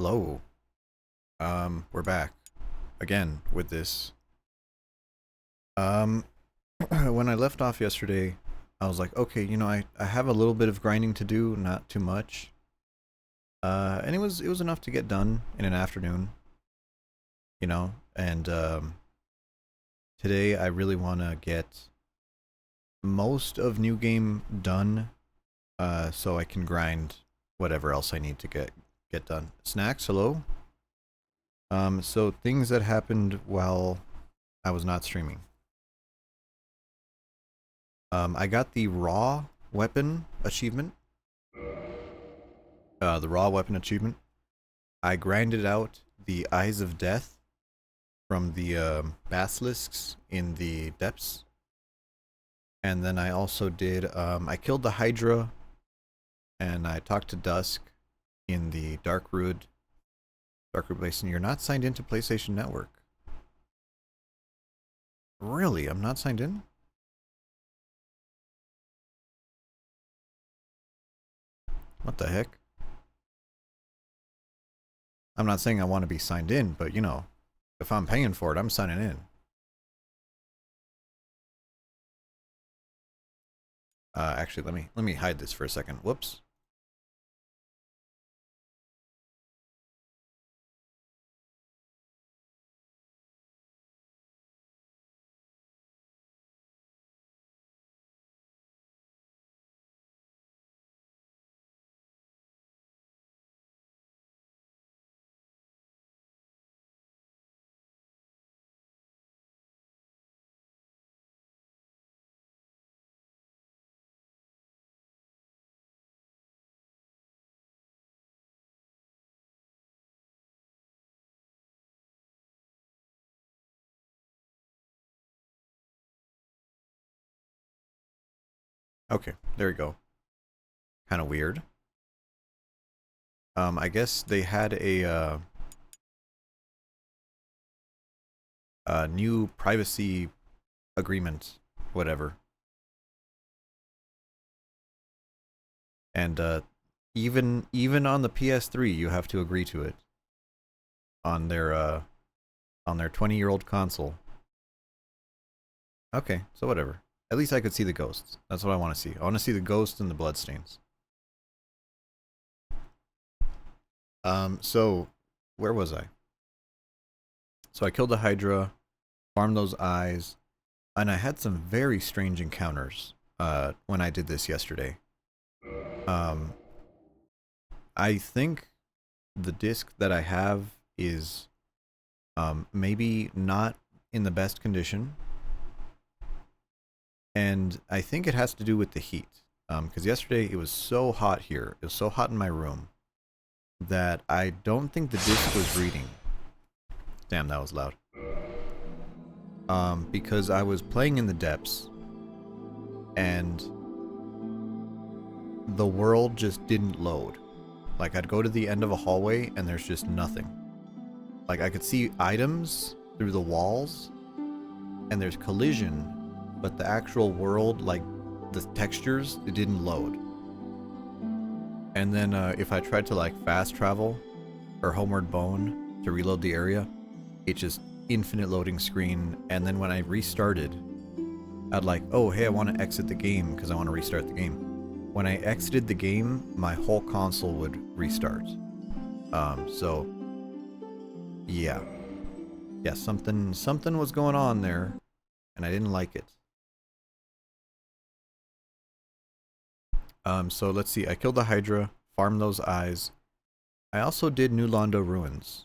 Hello. We're back again with this. Um, when I left off yesterday, I was like, okay, I have a little bit of grinding to do, not too much. And it was enough to get done in an afternoon, and today I really want to get most of new game done, so I can grind whatever else I need to get done. Snacks, hello. So things that happened while I was not streaming. I got the raw weapon achievement. The raw weapon achievement. I grinded out the Eyes of Death from the basilisks in the depths, and then I also did. I killed the Hydra, and I talked to Dusk in the Darkroot Basin. You're not signed into PlayStation Network. Really? I'm not signed in? What the heck? I'm not saying I want to be signed in, but if I'm paying for it, I'm signing in. Actually, let me hide this for a second. Whoops. Okay, there we go. Kind of weird. I guess they had a new privacy agreement, whatever, and even on the PS3, you have to agree to it on their 20-year-old console. Okay, so whatever. At least I could see the ghosts. That's what I want to see. I want to see the ghosts and the bloodstains. So where was I? So I killed the Hydra, farmed those eyes, and I had some very strange encounters when I did this yesterday. Um, I think the disc that I have is maybe not in the best condition, and I think it has to do with the heat. Because yesterday it was so hot here, it was so hot in my room that I don't think the disc was reading. Damn, that was loud. Because I was playing in the depths, and the world just didn't load. Like, I'd go to the end of a hallway and there's just nothing. Like, I could see items through the walls and there's collision, but the actual world, like the textures, it didn't load. And then if I tried to like fast travel or homeward bone to reload the area, it just infinite loading screen. And then when I restarted, I'd like, oh hey, I want to exit the game because I want to restart the game. When I exited the game, my whole console would restart. So yeah, something was going on there, and I didn't like it. So let's see. I killed the Hydra, farmed those eyes. I also did New Londo ruins.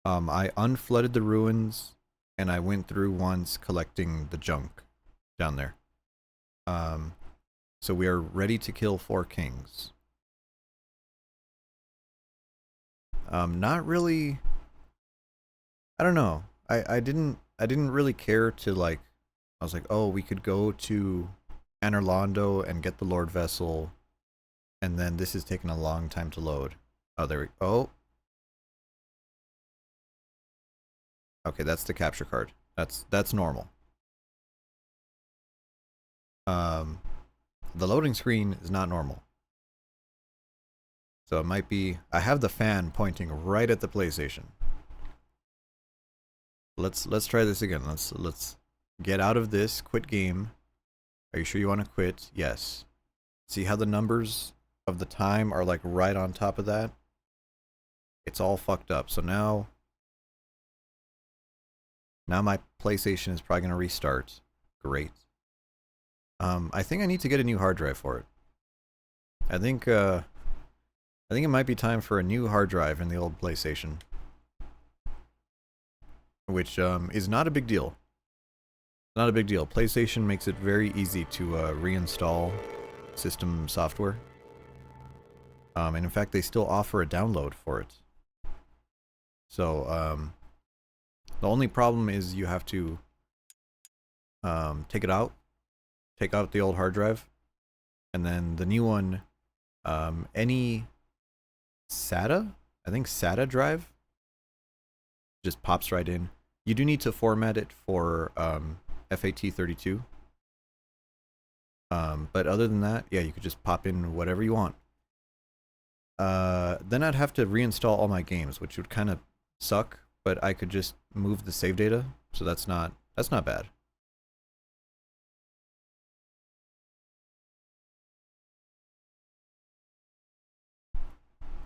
I unflooded the ruins, and I went through once collecting the junk down there. So we are ready to kill 4 kings. Not really. I don't know. I didn't really care to like. I was like, oh, we could go to Anorlando and get the Lord Vessel, and then this is taking a long time to load. Oh, there we. Oh, okay, that's the capture card. That's normal. Um, the loading screen is not normal. So it might be... I have the fan pointing right at the PlayStation. Let's try this again. Let's get out of this. Quit game. Are you sure you want to quit? Yes. See how the numbers of the time are like right on top of that? It's all fucked up. So now my PlayStation is probably gonna restart. Great. I think I need to get a new hard drive for it. I think it might be time for a new hard drive in the old PlayStation. Which is not a big deal. Not a big deal. PlayStation makes it very easy to reinstall system software. And in fact, they still offer a download for it. So, the only problem is you have to take it out. Take out the old hard drive. And then the new one, any SATA? I think SATA drive just pops right in. You do need to format it for FAT32. But other than that, yeah, you could just pop in whatever you want. Then I'd have to reinstall all my games, which would kind of suck, but I could just move the save data, so that's not bad.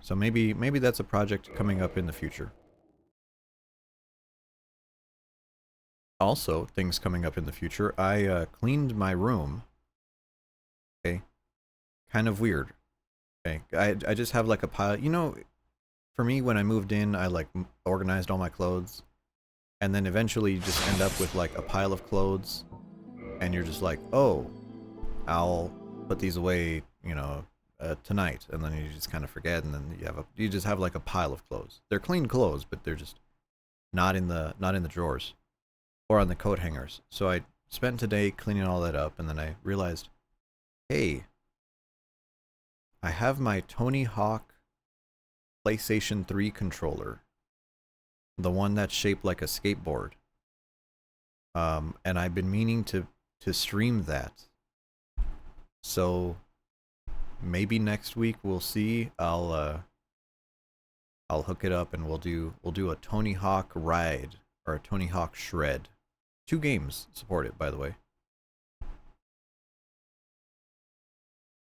So maybe that's a project coming up in the future. Also, things coming up in the future, I cleaned my room. Okay. Kind of weird. Okay. I just have like a pile, you know, for me when I moved in, I like organized all my clothes. And then eventually you just end up with like a pile of clothes and you're just like, "Oh, I'll put these away, you know, tonight." And then you just kind of forget and then you just have like a pile of clothes. They're clean clothes, but they're just not in the drawers or on the coat hangers. So I spent today cleaning all that up and then I realized, "Hey, I have my Tony Hawk PlayStation 3 controller, the one that's shaped like a skateboard. And I've been meaning to stream that. So maybe next week we'll see. I'll hook it up and we'll do a Tony Hawk ride or a Tony Hawk shred. 2 games support it, by the way.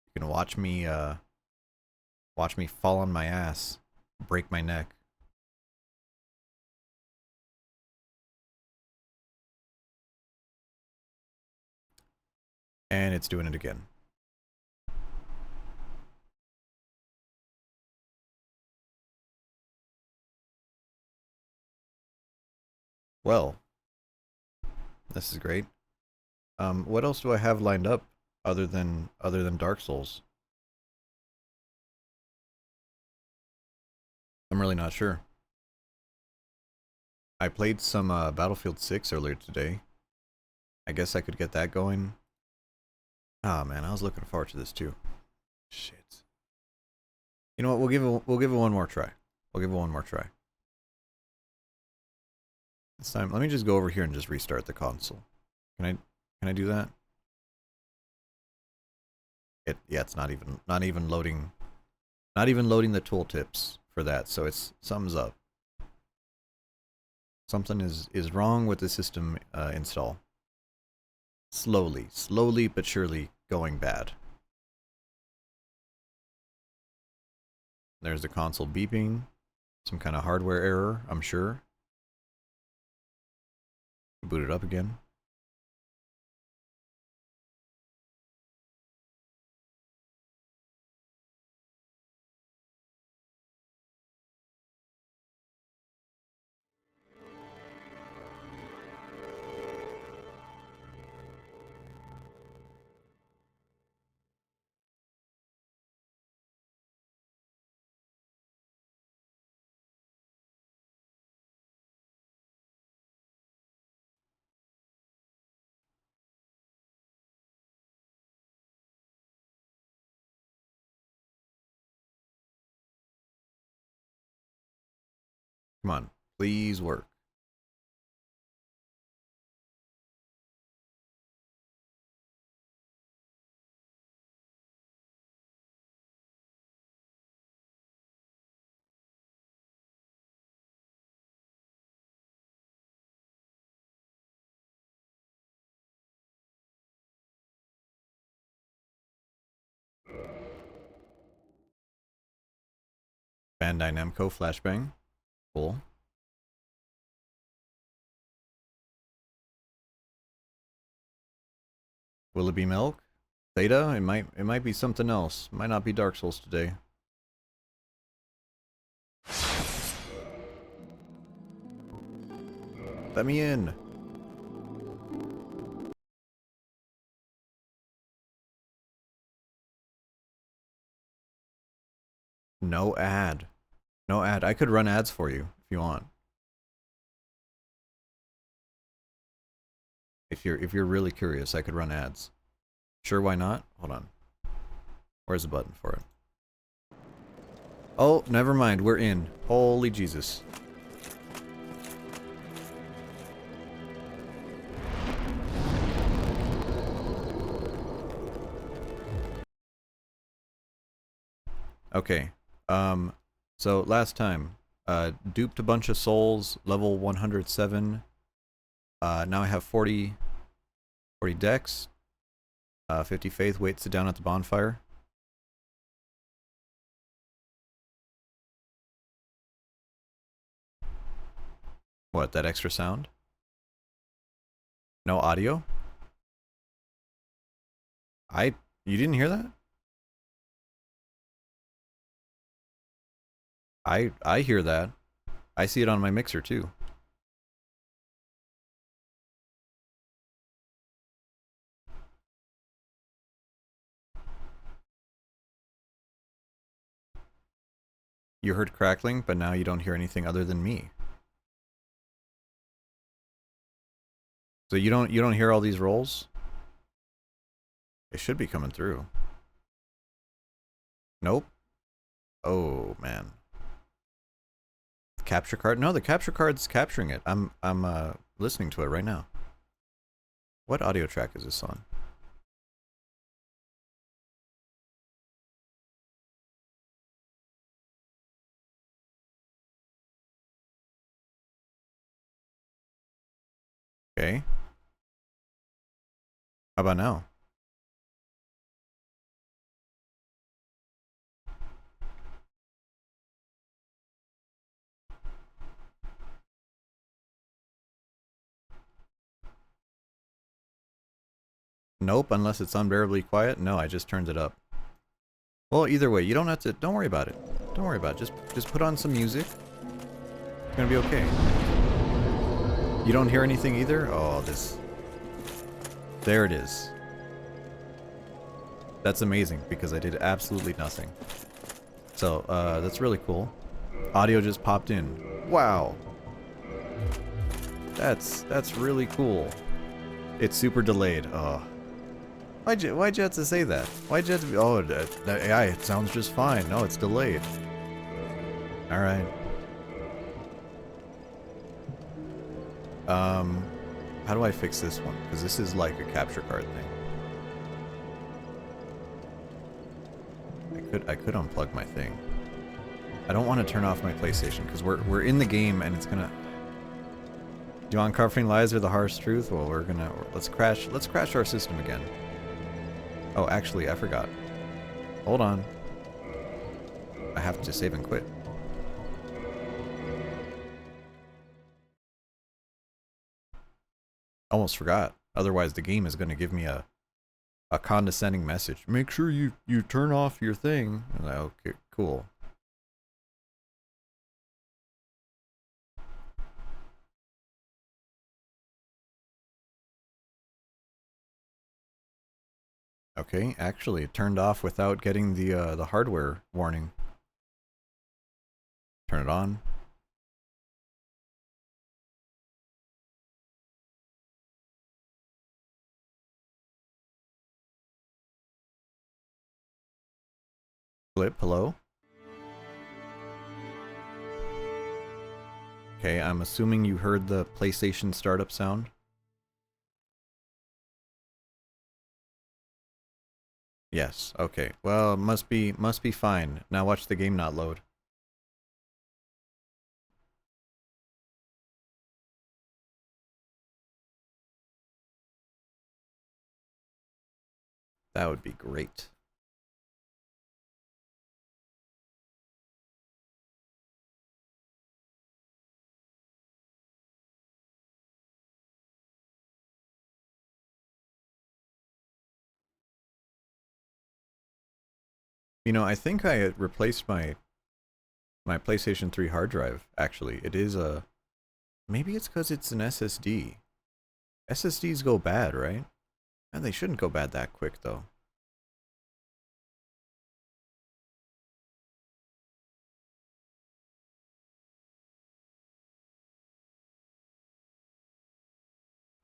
You can watch me fall on my ass, break my neck. And it's doing it again. Well, this is great. What else do I have lined up other than Dark Souls? I'm really not sure. I played some Battlefield 6 earlier today. I guess I could get that going. Oh man, I was looking forward to this too. Shit. You know what? We'll give it one more try. We'll give it one more try. This time, let me just go over here and just restart the console. Can I do that? Yeah, it's not even loading. Not even loading the tooltips for that. So it's something's up. Something is wrong with the system install. Slowly but surely going bad. There's the console beeping. Some kind of hardware error, I'm sure. Boot it up again. Come on, please work. Bandai Namco Flashbang. Cool. Will it be milk? Theta? It might be something else. Might not be Dark Souls today. Let me in. No ad. No ad. I could run ads for you if you want. If you're really curious, I could run ads. Sure, why not? Hold on. Where's the button for it? Oh, never mind. We're in. Holy Jesus. Okay. So last time, duped a bunch of souls, level 107. Now I have 40 dex. 50 faith, wait, sit down at the bonfire. What, that extra sound? No audio? You didn't hear that? I hear that. I see it on my mixer too. You heard crackling, but now you don't hear anything other than me. So you don't hear all these rolls? They should be coming through. Nope. Oh man. Capture card? No, the capture card's capturing it. I'm listening to it right now. What audio track is this on? Okay. How about now? Nope, unless it's unbearably quiet. No, I just turned it up. Well, either way, you don't have to. Don't worry about it. Don't worry about it. Just put on some music. It's gonna be okay. You don't hear anything either? Oh, this. There it is. That's amazing because I did absolutely nothing. So, that's really cool. Audio just popped in. Wow. That's really cool. It's super delayed. Oh. Why'd you have to say that? Why'd you have to be, oh, that AI, it sounds just fine. No, it's delayed. Alright. How do I fix this one? Because this is like a capture card thing. I could unplug my thing. I don't want to turn off my PlayStation because we're in the game and it's gonna. Do you want comforting lies or the harsh truth? Well, let's crash our system again. Oh, actually, I forgot. Hold on. I have to save and quit. Almost forgot. Otherwise, the game is going to give me a condescending message. Make sure you turn off your thing. I'm like, okay, cool. Okay, actually, it turned off without getting the hardware warning. Turn it on. Flip, hello? Okay, I'm assuming you heard the PlayStation startup sound. Yes, okay. Well, must be fine. Now watch the game not load. That would be great. You know, I think I had replaced my PlayStation 3 hard drive, actually. It is a... Maybe it's because it's an SSD. SSDs go bad, right? And they shouldn't go bad that quick, though.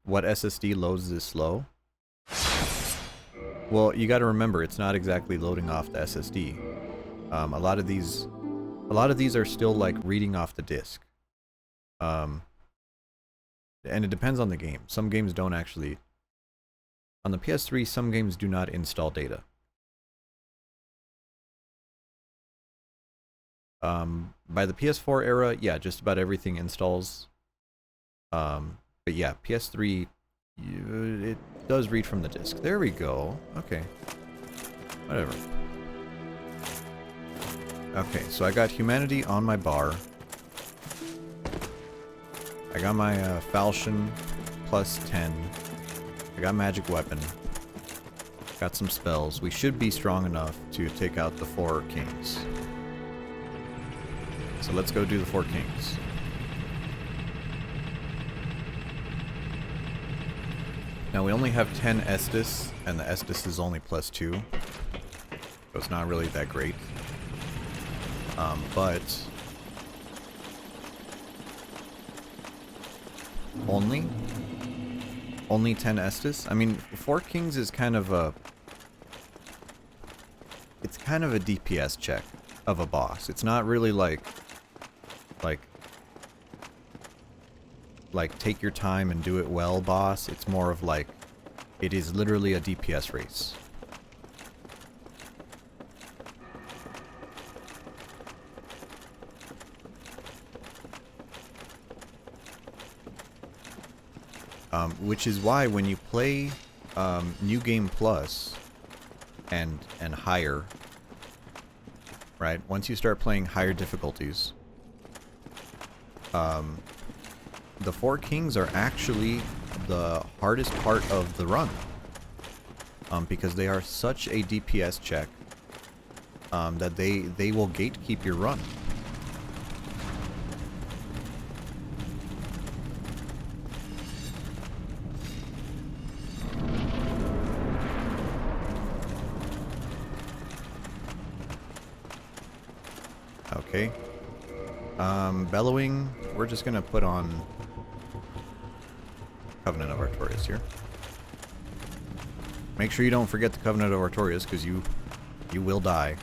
What SSD loads this slow? Well, you got to remember, it's not exactly loading off the SSD. A lot of these are still like reading off the disk. And it depends on the game. Some games don't actually. On the PS3, some games do not install data. By the PS4 era, yeah, just about everything installs. But yeah, PS3, it does read from the disk. There we go. Okay. Whatever. Okay, so I got humanity on my bar. I got my falchion plus 10. I got magic weapon. Got some spells. We should be strong enough to take out the 4 kings. So let's go do the 4 kings. Now we only have 10 Estus, and the Estus is only plus 2. So it's not really that great. But... Only 10 Estus? I mean, 4 kings is kind of a... It's kind of a DPS check of a boss. It's not really like take your time and do it well boss. It's more of like, it is literally a DPS race. Which is why when you play New Game Plus and higher, right? Once you start playing higher difficulties, the 4 kings are actually the hardest part of the run. Because they are such a DPS check that they will gatekeep your run. Okay. Bellowing, we're just gonna put on Covenant of Artorias here. Make sure you don't forget the Covenant of Artorias, because you will die.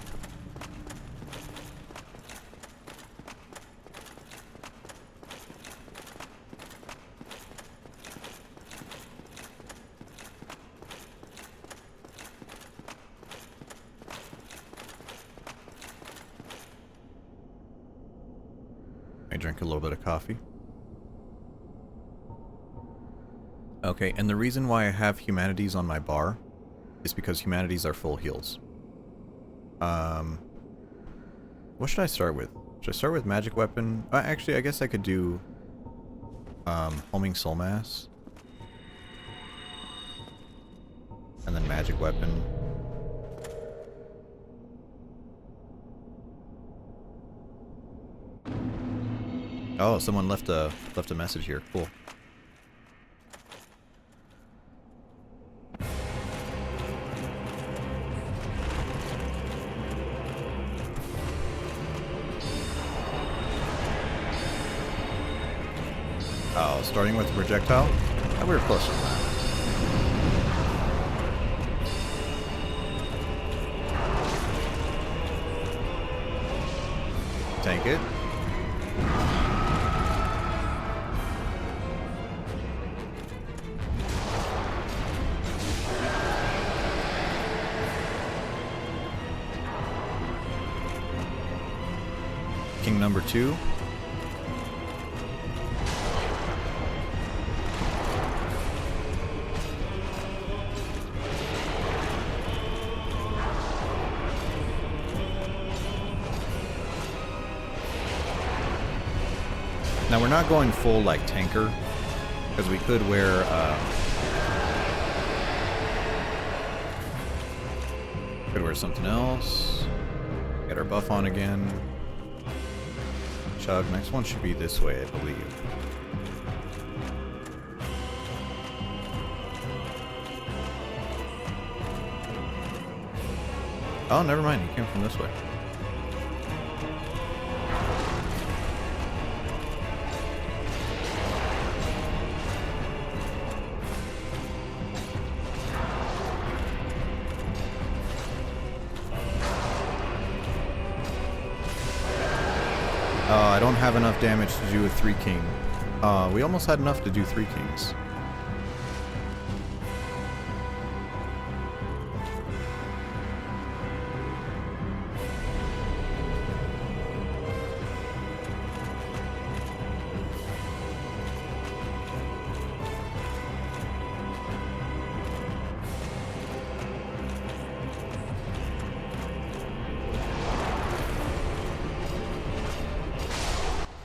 I drink a little bit of coffee. Okay, and the reason why I have humanities on my bar is because humanities are full heals. What should I start with? Should I start with magic weapon? Actually, I guess I could do homing soul mass. And then magic weapon. Oh, someone left a message here. Cool. Oh, starting with the projectile? Oh, we were close on that. Tank it. King number 2. Now we're not going full like tanker, because we could wear something else. Get our buff on again. Chug. Next one should be this way, I believe. Oh, never mind. He came from this way. I don't have enough damage to do a 3 king. We almost had enough to do 3 kings.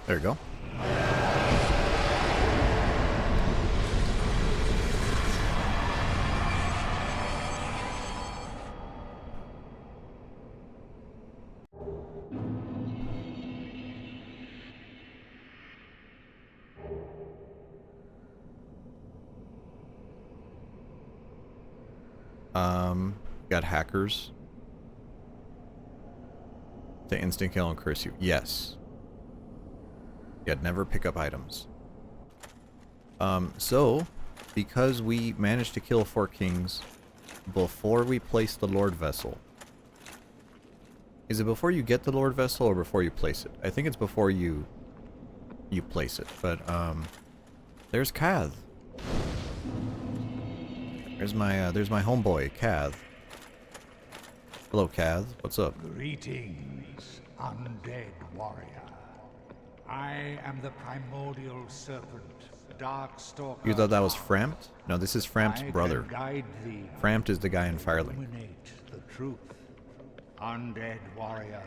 There you go. Got hackers. To instant kill and curse you. Yes. Yeah, never pick up items. So, because we managed to kill 4 kings before we place the Lord Vessel. Is it before you get the Lord Vessel or before you place it? I think it's before you place it, but there's Kath. There's my homeboy, Kath. Hello, Kath. What's up? Greetings, undead warrior. I am the primordial serpent, Darkstalker. You thought that was Frampt? No, this is Frampt's brother. Guide thee. Frampt is the guy in Firelink. Illuminate the truth. Undead warrior,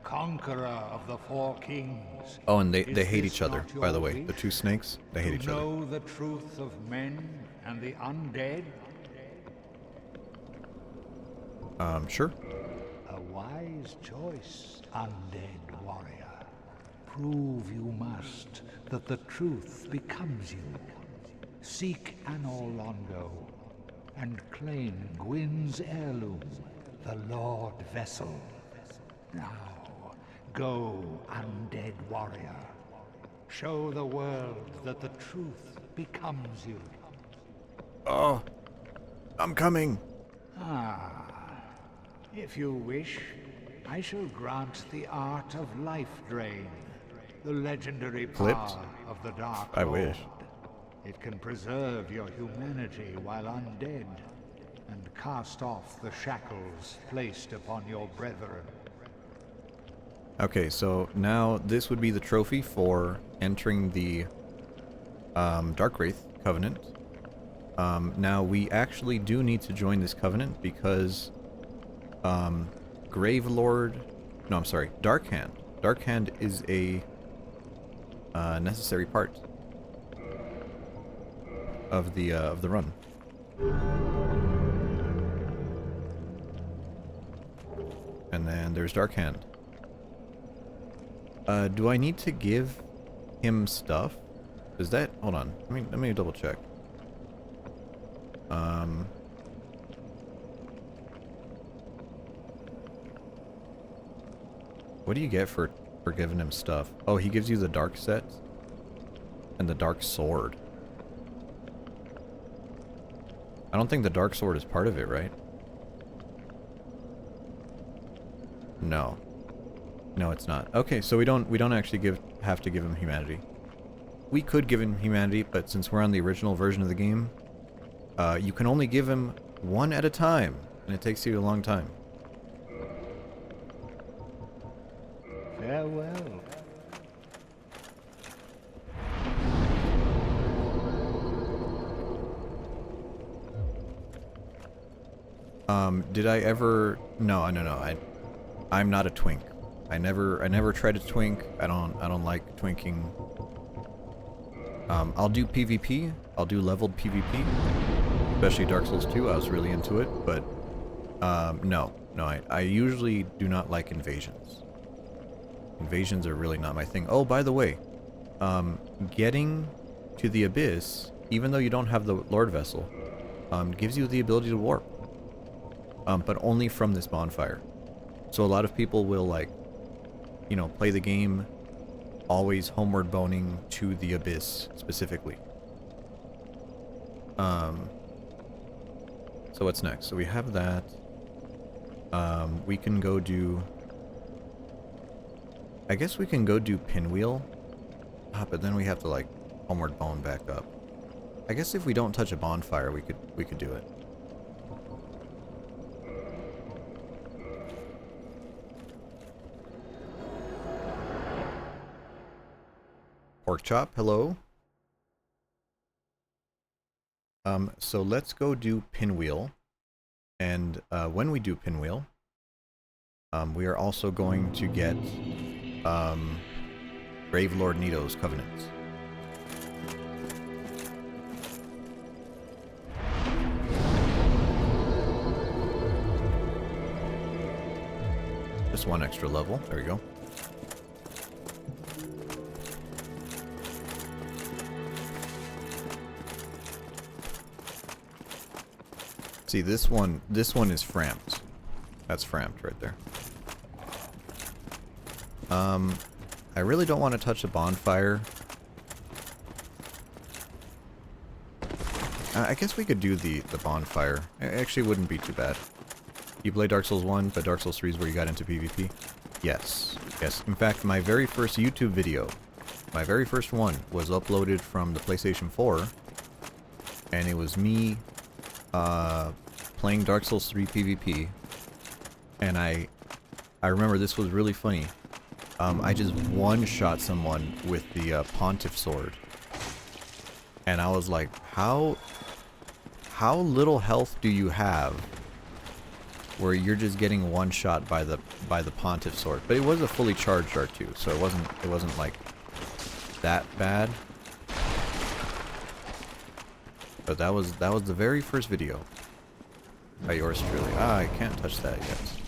conqueror of the 4 kings. Oh, and they hate each other, by the way. The 2 snakes, they hate each other. Know the truth of men and the undead? Sure. A wise choice, undead warrior. Prove you must that the truth becomes you. Seek Anor Londo and claim Gwyn's heirloom, the Lord Vessel. Now, go, undead warrior. Show the world that the truth becomes you. Oh, I'm coming. If you wish, I shall grant the art of life drain, the legendary power of the Dark Lord. I wish. It can preserve your humanity while undead, and cast off the shackles placed upon your brethren. Okay, so now this would be the trophy for entering the Darkwraith Covenant. Now we actually do need to join this covenant because Gravelord... No, I'm sorry, Darkhand. Darkhand is a necessary part of the run. And then there's Darkhand. Do I need to give him stuff? Is that... Hold on. Let me double check. What do you get for giving him stuff? Oh, he gives you the dark set and the dark sword. I don't think the dark sword is part of it, right? No. No, it's not. Okay, so we don't actually have to give him humanity. We could give him humanity, but since we're on the original version of the game, you can only give him 1 at a time, and it takes you a long time. Farewell. Did I ever... No. I'm not a twink. I never tried to twink. I don't like twinking. I'll do PvP. I'll do leveled PvP. Especially Dark Souls 2. I was really into it, but No. No, I usually do not like invasions. Invasions are really not my thing. Oh, by the way, getting to the Abyss, even though you don't have the Lord Vessel, gives you the ability to warp. But only from this bonfire. So a lot of people will, like, you know, play the game always homeward boning to the Abyss, specifically. So what's next? So we have that. We can go do... I guess we can go do Pinwheel. But then we have to, like, homeward bone back up. I guess if we don't touch a bonfire, we could do it. Pork chop, hello. So let's go do Pinwheel. And when we do Pinwheel, we are also going to get Grave Lord Nito's Covenants. Just one extra level. There we go. See, this one is framped. That's framped right there. I really don't want to touch the bonfire. I guess we could do the bonfire. It actually wouldn't be too bad. You play Dark Souls 1, but Dark Souls 3 is where you got into PvP? Yes. Yes. In fact, my very first YouTube video, my very first one, was uploaded from the PlayStation 4. And it was me playing Dark Souls 3 PvP. And I remember this was really funny. I just one-shot someone with the Pontiff Sword. And I was like, how little health do you have where you're just getting one-shot by the Pontiff Sword? But it was a fully charged R2, so it wasn't like that bad. But that was the very first video by yours truly. I can't touch that yet.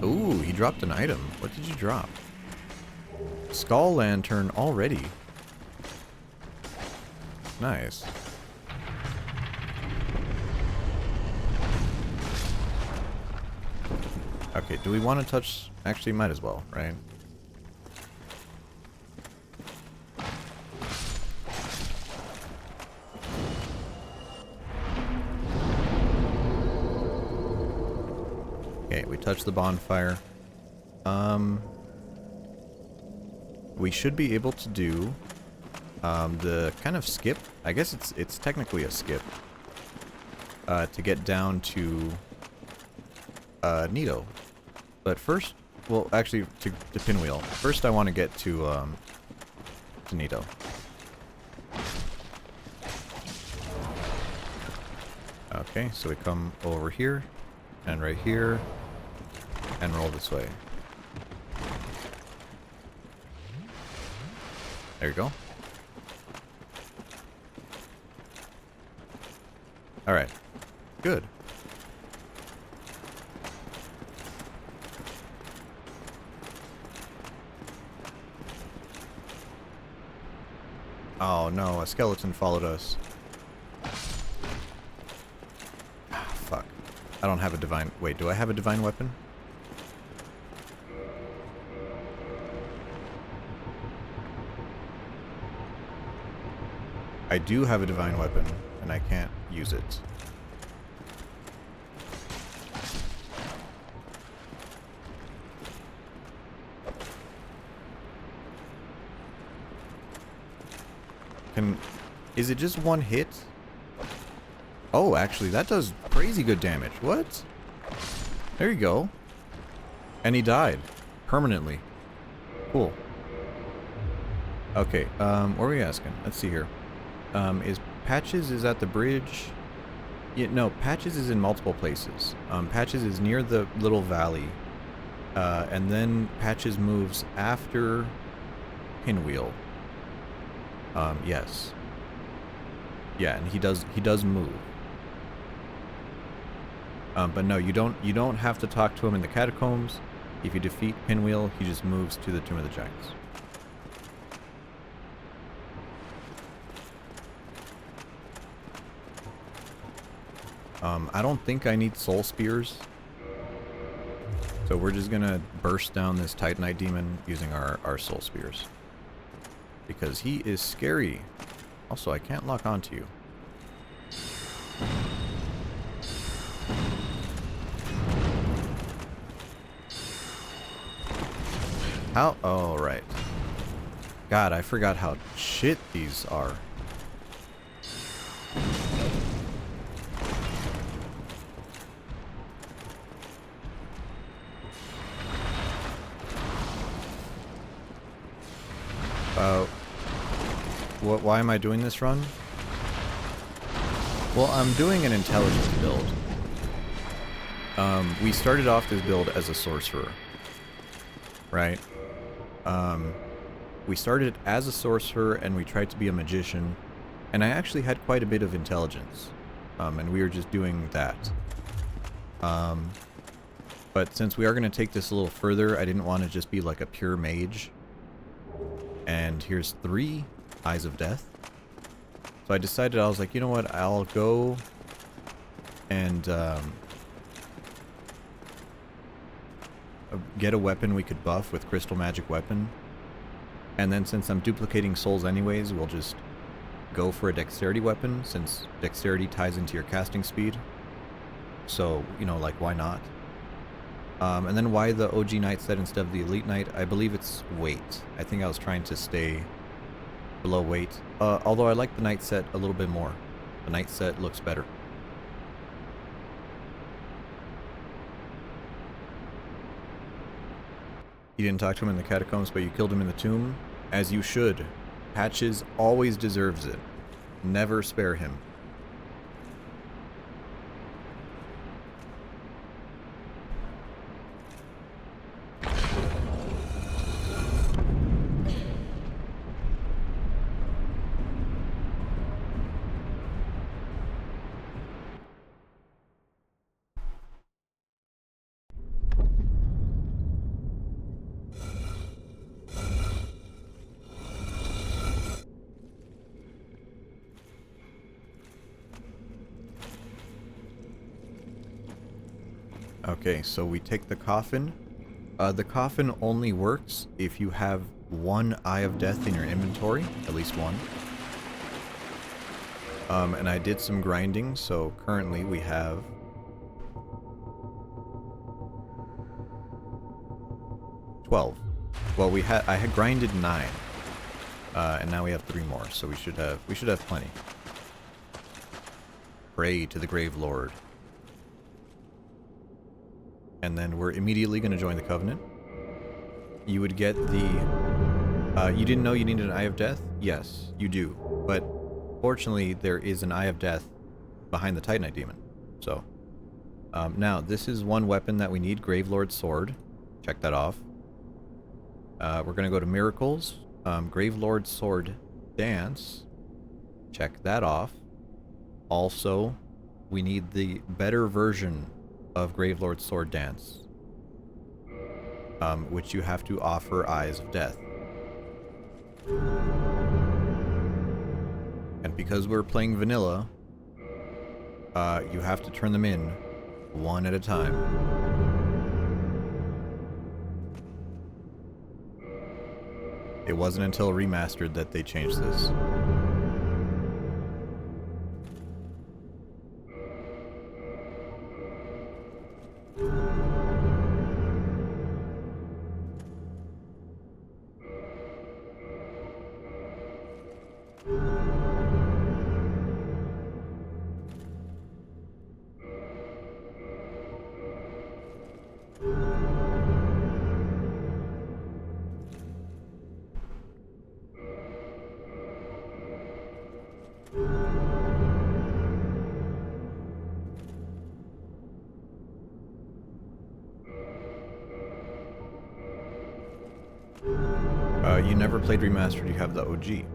Ooh, he dropped an item. What did you drop? Skull Lantern already. Nice. Okay, do we want to touch... Actually, might as well, right? Okay, we touched the bonfire. We should be able to do the kind of skip. I guess it's technically a skip to get down to Nito. But first, well, actually to Pinwheel. First, I want to get to Nito. Okay, so we come over here and right here and roll this way. There you go. Alright. Good. Oh no, a skeleton followed us. Ah, fuck. I don't have a divine... Wait, do I have a divine weapon? I do have a divine weapon, and I can't use it. Is it just one hit? Oh, actually, that does crazy good damage. What? There you go. And he died. Permanently. Cool. Okay, what were we asking? Let's see here. Is Patches is at the bridge? Yeah, no, Patches is in multiple places. Patches is near the little valley. And then Patches moves after Pinwheel. Yes. Yeah, and he does move. But no, you don't have to talk to him in the catacombs. If you defeat Pinwheel, he just moves to the Tomb of the Giants. I don't think I need soul spears. So we're just gonna burst down this Titanite demon using our soul spears. Because he is scary. Also, I can't lock onto you. How? Oh, right. God, I forgot how shit these are. Why am I doing this run? Well, I'm doing an intelligence build. We started off this build as a sorcerer, right? We started as a sorcerer and we tried to be a magician, and I actually had quite a bit of intelligence, and we were just doing that. But since we are going to take this a little further, I didn't want to just be like a pure mage. And here's 3 Eyes of Death. So I decided, I was like, you know what, I'll go and get a weapon we could buff with Crystal Magic Weapon. And then since I'm duplicating souls anyways, we'll just go for a Dexterity weapon, since Dexterity ties into your casting speed. So, you know, like, why not? And then why the OG Knight set instead of the Elite Knight? I believe it's weight. I think I was trying to stay below weight. Although I like the Knight set a little bit more. The Knight set looks better. You didn't talk to him in the catacombs, but you killed him in the tomb. As you should. Patches always deserves it. Never spare him. Okay, so we take the coffin. The coffin only works if you have 1 Eye of Death in your inventory, at least 1. And I did some grinding, so currently we have 12. Well, I had grinded 9, and now we have 3 more, so we should have plenty. Pray to the Grave Lord. And then we're immediately going to join the Covenant. You would get the... you didn't know you needed an Eye of Death? Yes, you do. But fortunately, there is an Eye of Death behind the Titanite Demon. So, now, this is one weapon that we need, Gravelord's Sword. Check that off. We're going to go to Miracles. Gravelord's Sword Dance. Check that off. Also, we need the better version of Gravelord's Sword Dance, which you have to offer Eyes of Death. And because we're playing vanilla, you have to turn them in 1 at a time. It wasn't until Remastered that they changed this. You never played Remastered, you have the OG.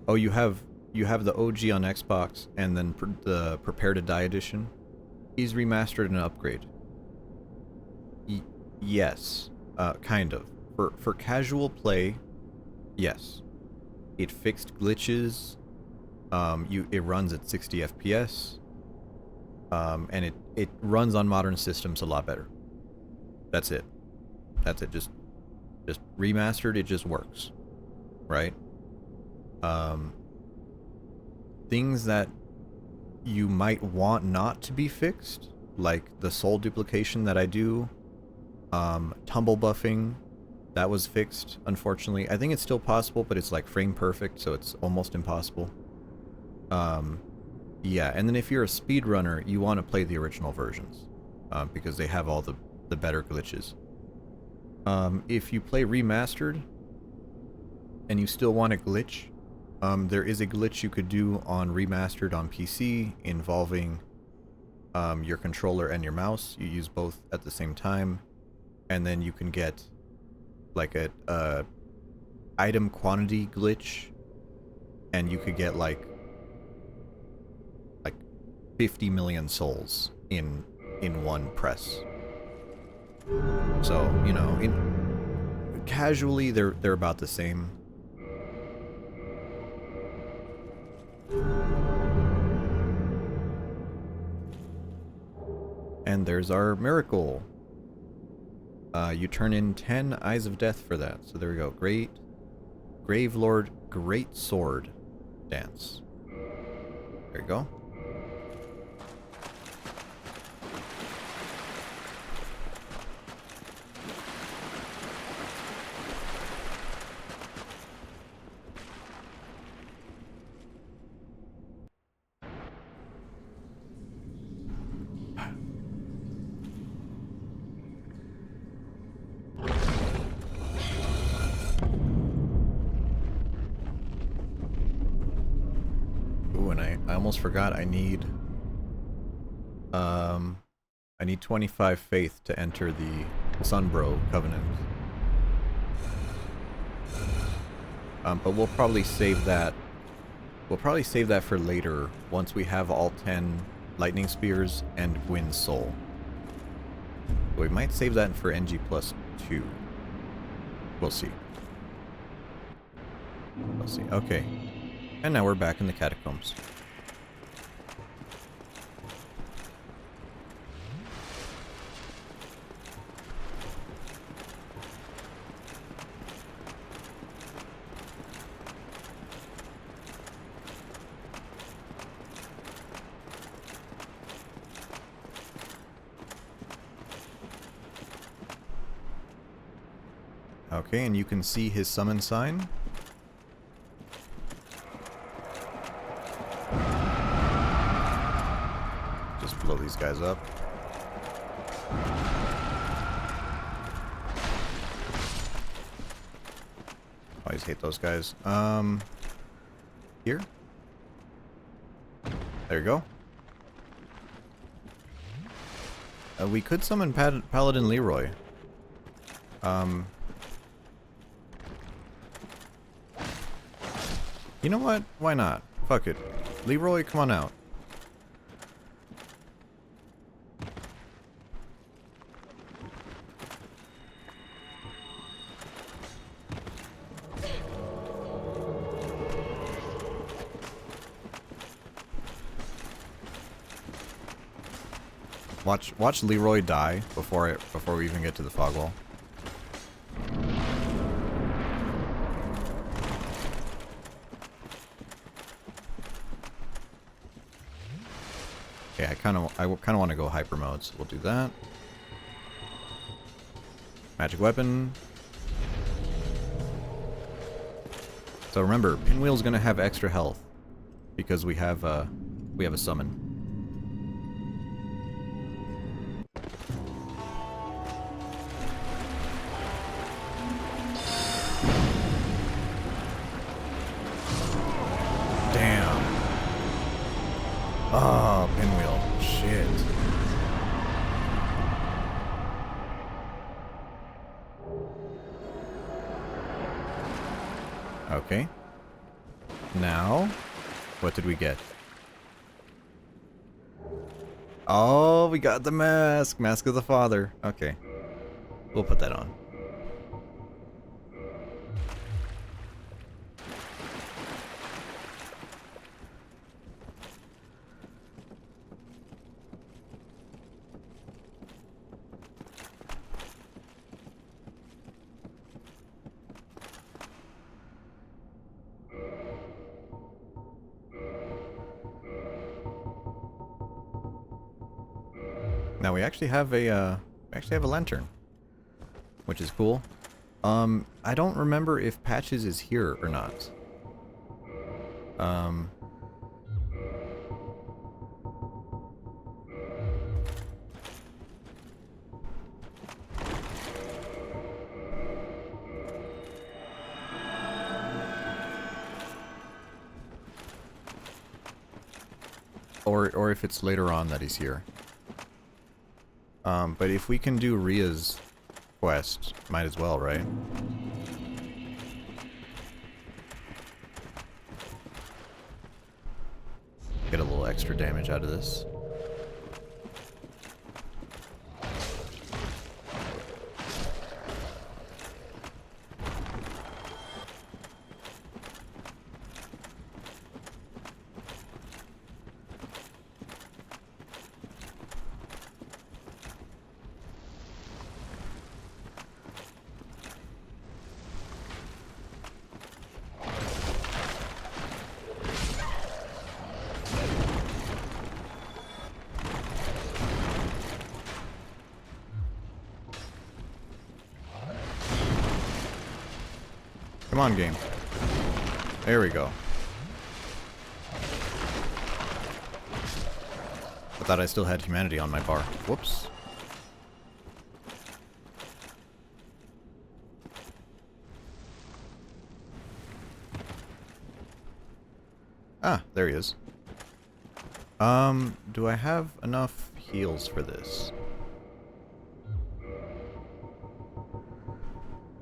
Oh, you have you have the OG on Xbox and then the Prepare to Die edition, he's remastered and upgrade. Yes, kind of. For casual play, yes. It fixed glitches. It runs at 60 FPS. And it runs on modern systems a lot better. That's it. That's it. Just remastered. It just works, right? Things that you might want not to be fixed, like the soul duplication that I do, tumble buffing, that was fixed, unfortunately. I think it's still possible, but it's like frame perfect, so it's almost impossible. Yeah, and then if you're a speedrunner, you want to play the original versions, because they have all the better glitches. If you play remastered, and you still want a glitch, there is a glitch you could do on remastered on PC involving your controller and your mouse. You use both at the same time, and then you can get like a item quantity glitch, and you could get like 50 million souls in one press. So, you know, casually they're about the same. And there's our miracle. You turn in 10 Eyes of Death for that. So there we go. Great Gravelord Great Sword Dance. There you go. I almost forgot I need 25 faith to enter the Sunbro Covenant. But we'll probably save that. We'll probably save that for later once we have all 10 lightning spears and Gwyn's soul. We might save that for NG plus 2. We'll see. We'll see. Okay. And now we're back in the catacombs. Okay, and you can see his summon sign. Just blow these guys up. Always hate those guys. Here? There you go. We could summon Paladin Leroy. You know what? Why not? Fuck it. Leroy, come on out. Watch Leroy die before we even get to the fog wall. Okay, I kind of want to go hyper mode, so we'll do that. Magic weapon. So remember, Pinwheel's gonna have extra health because we have a summon. Damn. Oh, Pinwheel. Shit. Okay. Now, What did we get? Oh, we got the mask. Mask of the Father. Okay. We'll put that on. Now we actually have a lantern, which is cool. I don't remember if Patches is here or not. Or if it's later on that he's here. But if we can do Ria's quest, might as well, right? Get a little extra damage out of this. Come on, game. There we go. I thought I still had humanity on my bar. Whoops. Ah, there he is. Do I have enough heals for this?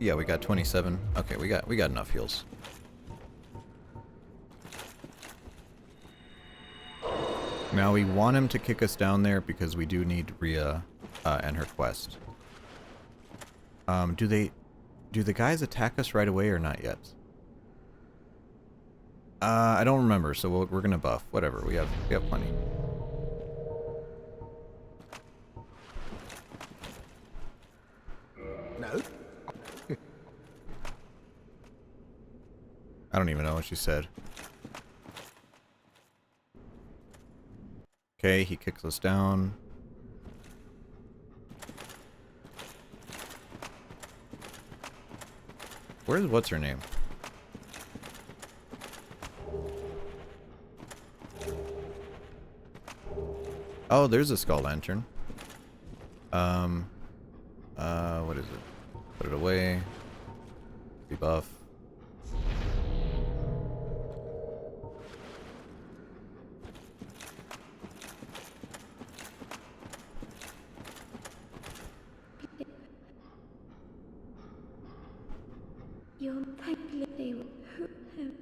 Yeah, we got 27. Okay, we got enough heals. Now we want him to kick us down there because we do need Ria and her quest. Do the guys attack us right away or not yet? I don't remember, so we're gonna buff. Whatever, we have plenty. No. I don't even know what she said. Okay, he kicks us down. Where's what's her name? Oh, there's a skull lantern. What is it? Put it away. Debuff. You're thankfully who him.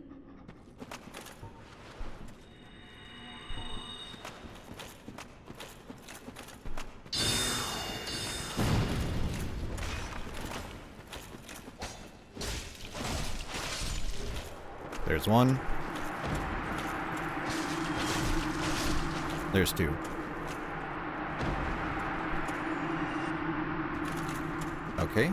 There's one. There's two. Okay.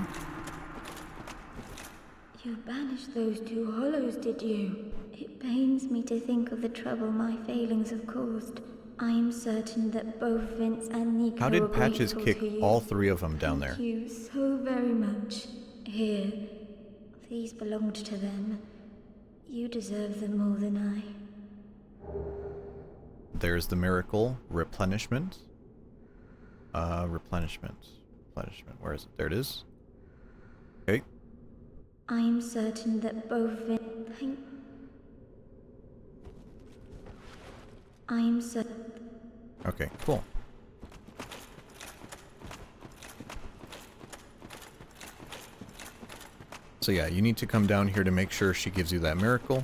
You banished those two hollows, did you? It pains me to think of the trouble my failings have caused. I am certain that both Vince and Nico How are did Patches grateful kick to you. all three of them down there? Thank you so very much. Here, these belonged to them. You deserve them more than I. There's the miracle. Replenishment. Replenishment. Where is it? There it is. Okay. I am certain that both Vince... I am certain... Okay, cool. So yeah, you need to come down here to make sure she gives you that miracle.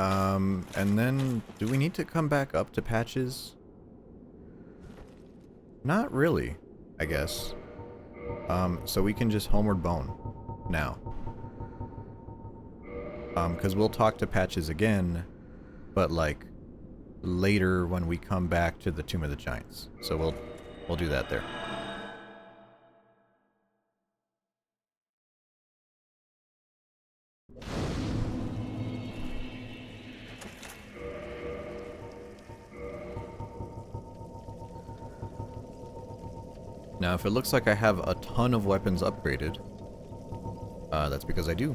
And then, do we need to come back up to Patches? Not really, I guess. So we can just homeward bone now. Because we'll talk to Patches again, but like later when we come back to the Tomb of the Giants. So we'll do that there. Now, if it looks like I have a ton of weapons upgraded, that's because I do.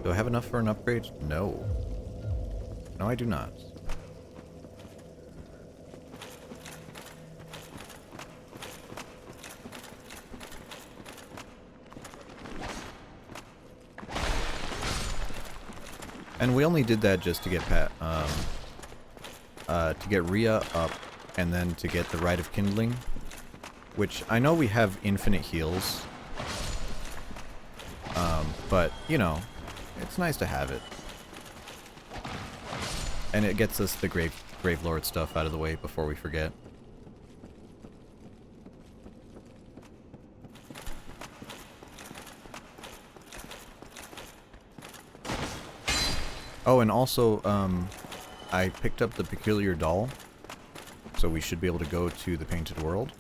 Do I have enough for an upgrade? No. No, I do not. And we only did that just to get Rhea up, and then to get the Rite of Kindling, which I know we have infinite heals, but you know, it's nice to have it, and it gets us the Grave Lord stuff out of the way before we forget. Oh, and also, I picked up the Peculiar Doll, so we should be able to go to the Painted World.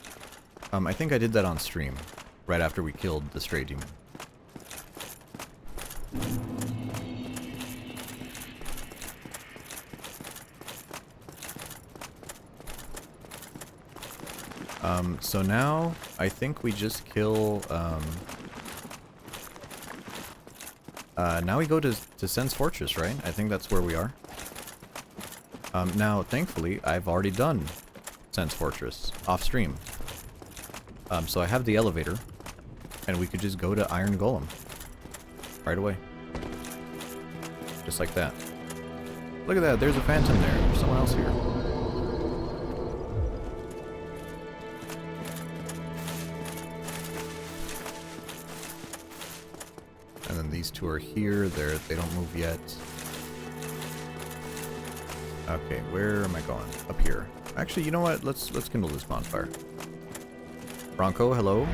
I think I did that on stream, right after we killed the Stray Demon. So now, I think we just kill, now we go to Sen's Fortress, right? I think that's where we are. Now, thankfully, I've already done Sen's Fortress off stream. So I have the elevator, and we could just go to Iron Golem right away. Just like that. Look at that, there's a phantom there. There's someone else here. And then these two are here. They don't move yet. Okay, where am I going? Up here. Actually, you know what? Let's kindle this bonfire. Bronco, hello.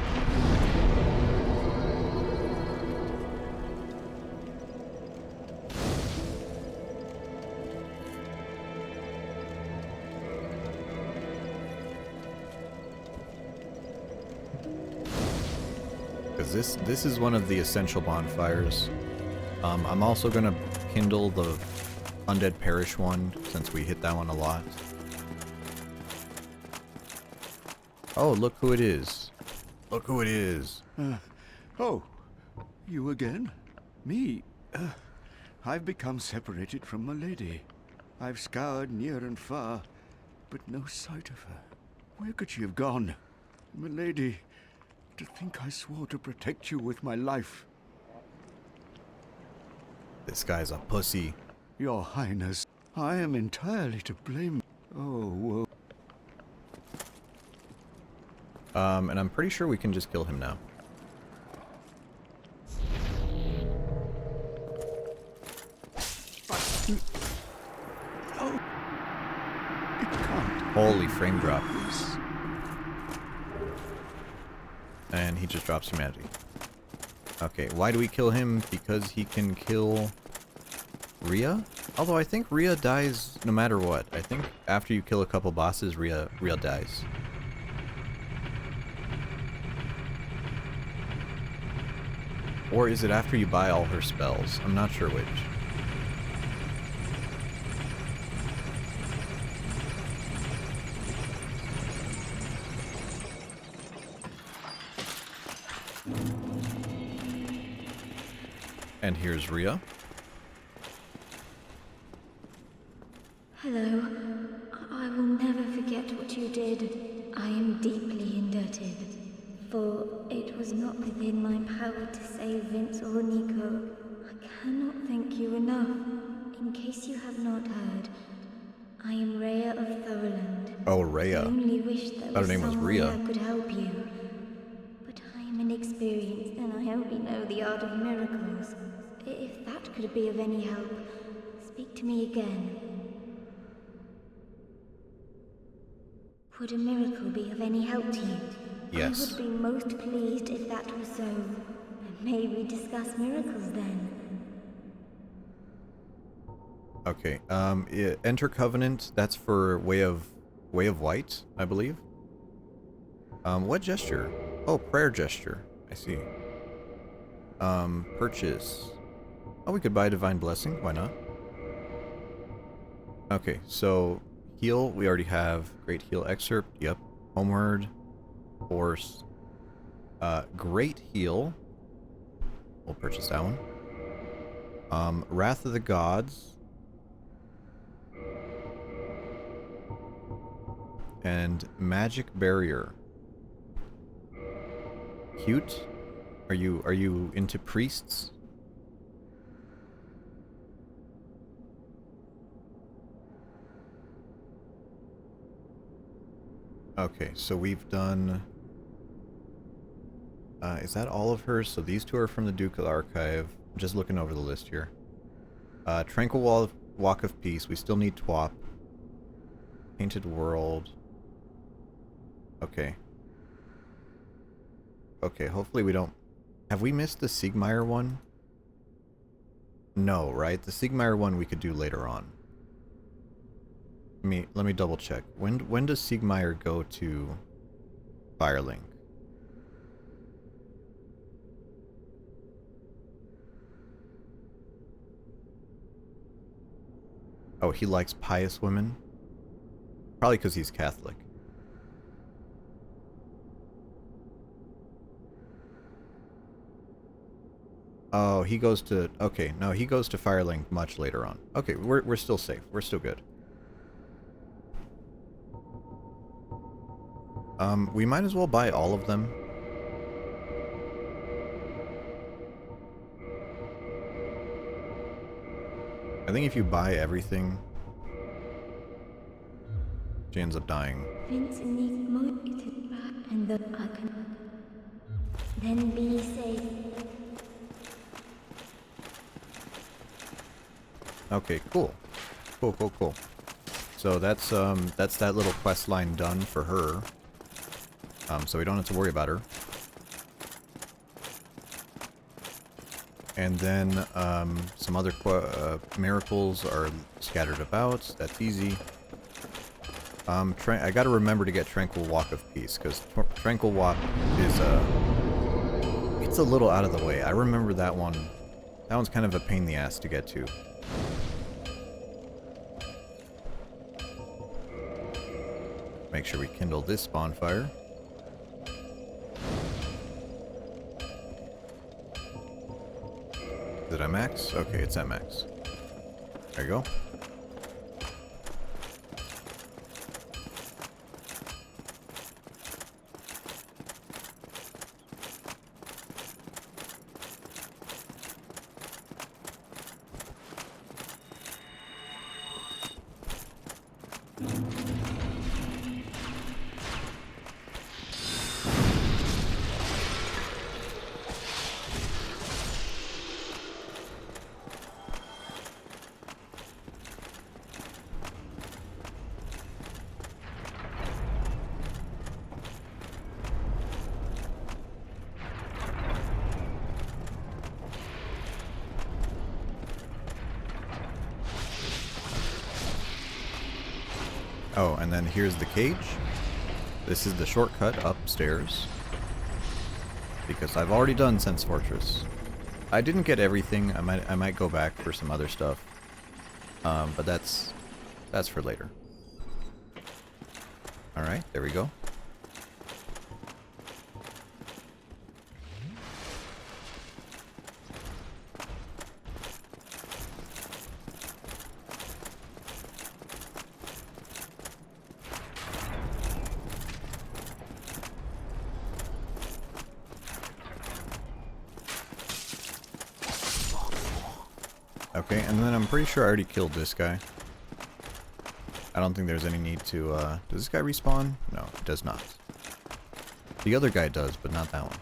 Because this is one of the essential bonfires. I'm also gonna kindle the Undead Parish one, since we hit that one a lot. Oh, look who it is. Look who it is. Oh, you again? Me? I've become separated from my lady. I've scoured near and far, but no sight of her. Where could she have gone? My lady, to think I swore to protect you with my life. This guy's a pussy. Your Highness, I am entirely to blame. Oh, woe. And I'm pretty sure we can just kill him now. No. It can't. Holy frame drop. And he just drops humanity. Okay, why do we kill him? Because he can kill Rhea? Although I think Rhea dies no matter what. I think after you kill a couple bosses, Rhea dies. Or is it after you buy all her spells? I'm not sure which. And here's Rhea. Hello. I will never forget what you did. I am deeply indebted. For it was not within my power to save Vince or Nico. I cannot thank you enough. In case you have not heard, I am Rhea of Thorland. Oh, I Rhea. only wish there Her was name was someone Rhea. that could help you. But I am inexperienced and I only know the art of miracles. If that could be of any help, speak to me again. Would a miracle be of any help to you? Yes. I would be most pleased if that was so. May we discuss miracles then? Okay. Enter Covenant. That's for Way of White, I believe. What gesture? Oh, prayer gesture. I see. Purchase. Oh, we could buy Divine Blessing. Why not? Okay, so heal. We already have Great Heal Excerpt. Yep. Homeward. Horse. Great Heal. We'll purchase that one. Wrath of the Gods. And Magic Barrier. Cute. Are you into priests? Okay, so we've done... is that all of hers? So these two are from the Ducal Archive. I'm just looking over the list here. Tranquil Walk of Peace. We still need TWAP. Painted World. Okay. Okay, hopefully we don't... Have we missed the Siegmeyer one? No, right? The Siegmeyer one we could do later on. Let me double check. When does Siegmeyer go to Firelink? Oh, he likes pious women? Probably because he's Catholic. Oh, he goes to... Okay, no, he goes to Firelink much later on. Okay, we're still safe. We're still good. We might as well buy all of them. I think if you buy everything, she ends up dying. And the I can then be safe. Okay, cool. Cool. So that's that little quest line done for her. So we don't have to worry about her. And then some other miracles are scattered about. That's easy. I gotta remember to get Tranquil Walk of Peace, because Tranquil Walk is it's a little out of the way. I remember that one. That one's kind of a pain in the ass to get to. Make sure we kindle this bonfire. Is it at max? Okay, it's at max. There you go. Oh, and then here's the cage. This is the shortcut upstairs. Because I've already done Sense Fortress. I didn't get everything. I might go back for some other stuff. But that's for later. Alright, there we go. Okay, and then I'm pretty sure I already killed this guy. I don't think there's any need to, does this guy respawn? No, it does not. The other guy does, but not that one.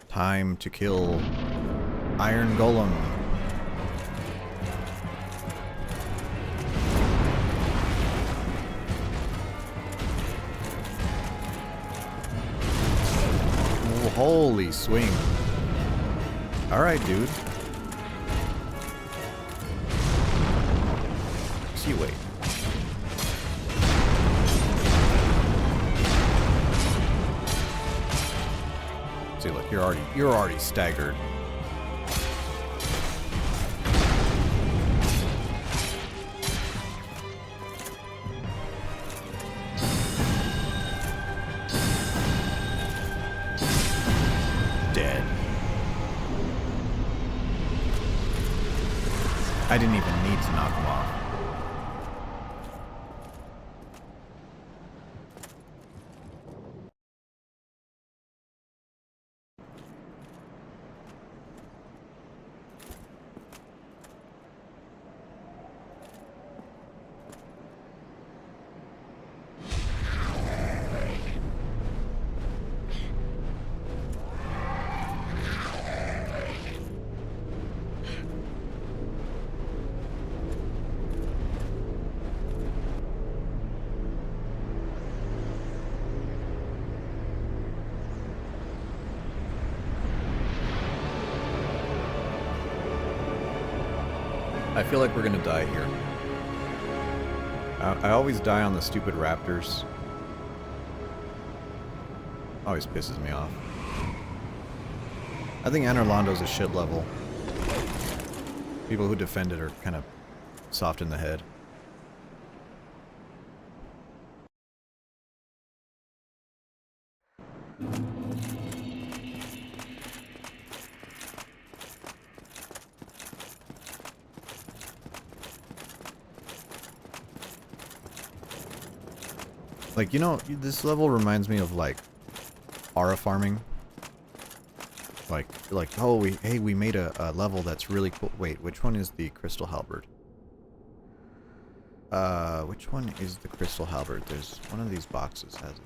Time to kill Iron Golem. Oh, holy swing. Alright, dude. See, wait. See, look, you're already staggered. Dead. I didn't even need to knock him off. I feel like we're gonna die here. I always die on the stupid raptors. Always pisses me off. I think Anor Londo's a shit level. People who defend it are kind of soft in the head. Like, you know, this level reminds me of, like, aura farming. Like, oh, we made a level that's really cool. Wait, which one is the Crystal Halberd? Which one is the Crystal Halberd? There's one of these boxes has it.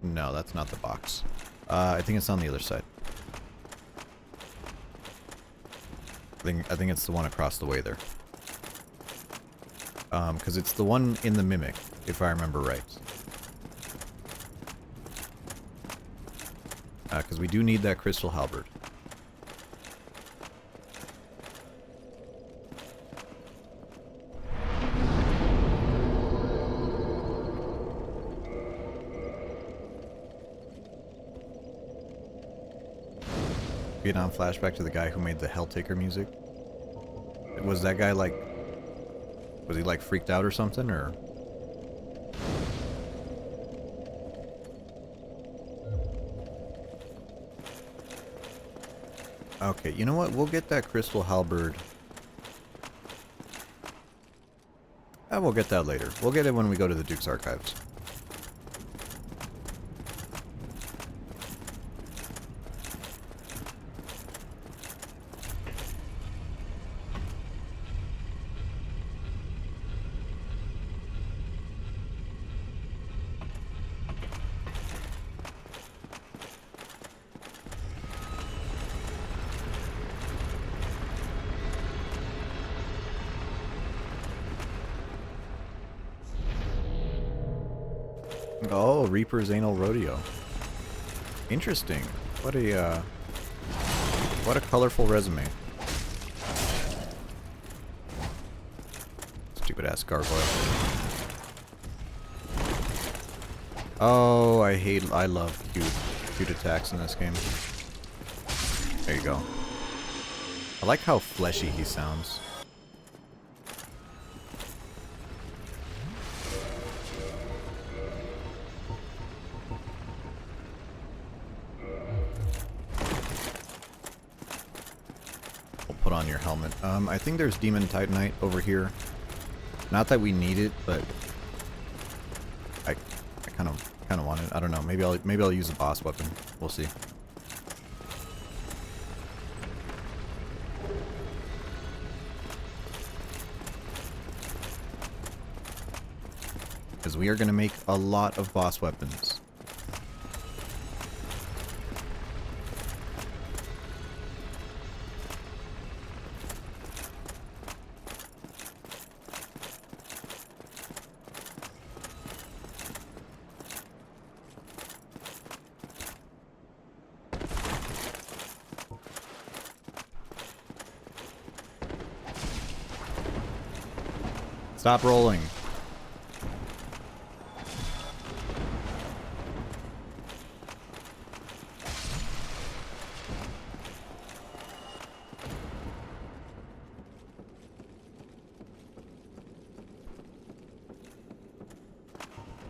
No, that's not the box. I think it's on the other side. I think it's the one across the way there. Because it's the one in the Mimic, if I remember right. Because we do need that Crystal Halberd. Vietnam flashback to the guy who made the Helltaker music. Was that guy like... Was he like freaked out or something, or? Okay, you know what? We'll get that Crystal Halberd. We'll get that later. We'll get it when we go to the Duke's Archives. Oh, Reaper's Anal Rodeo. Interesting. What a colorful resume. Stupid ass gargoyle. Oh, I love cute attacks in this game. There you go. I like how fleshy he sounds. Put on your helmet. I think there's Demon Titanite over here. Not that we need it, but I kind of kind of want it. I don't know. Maybe I'll use a boss weapon. We'll see. Because we are going to make a lot of boss weapons. Stop rolling.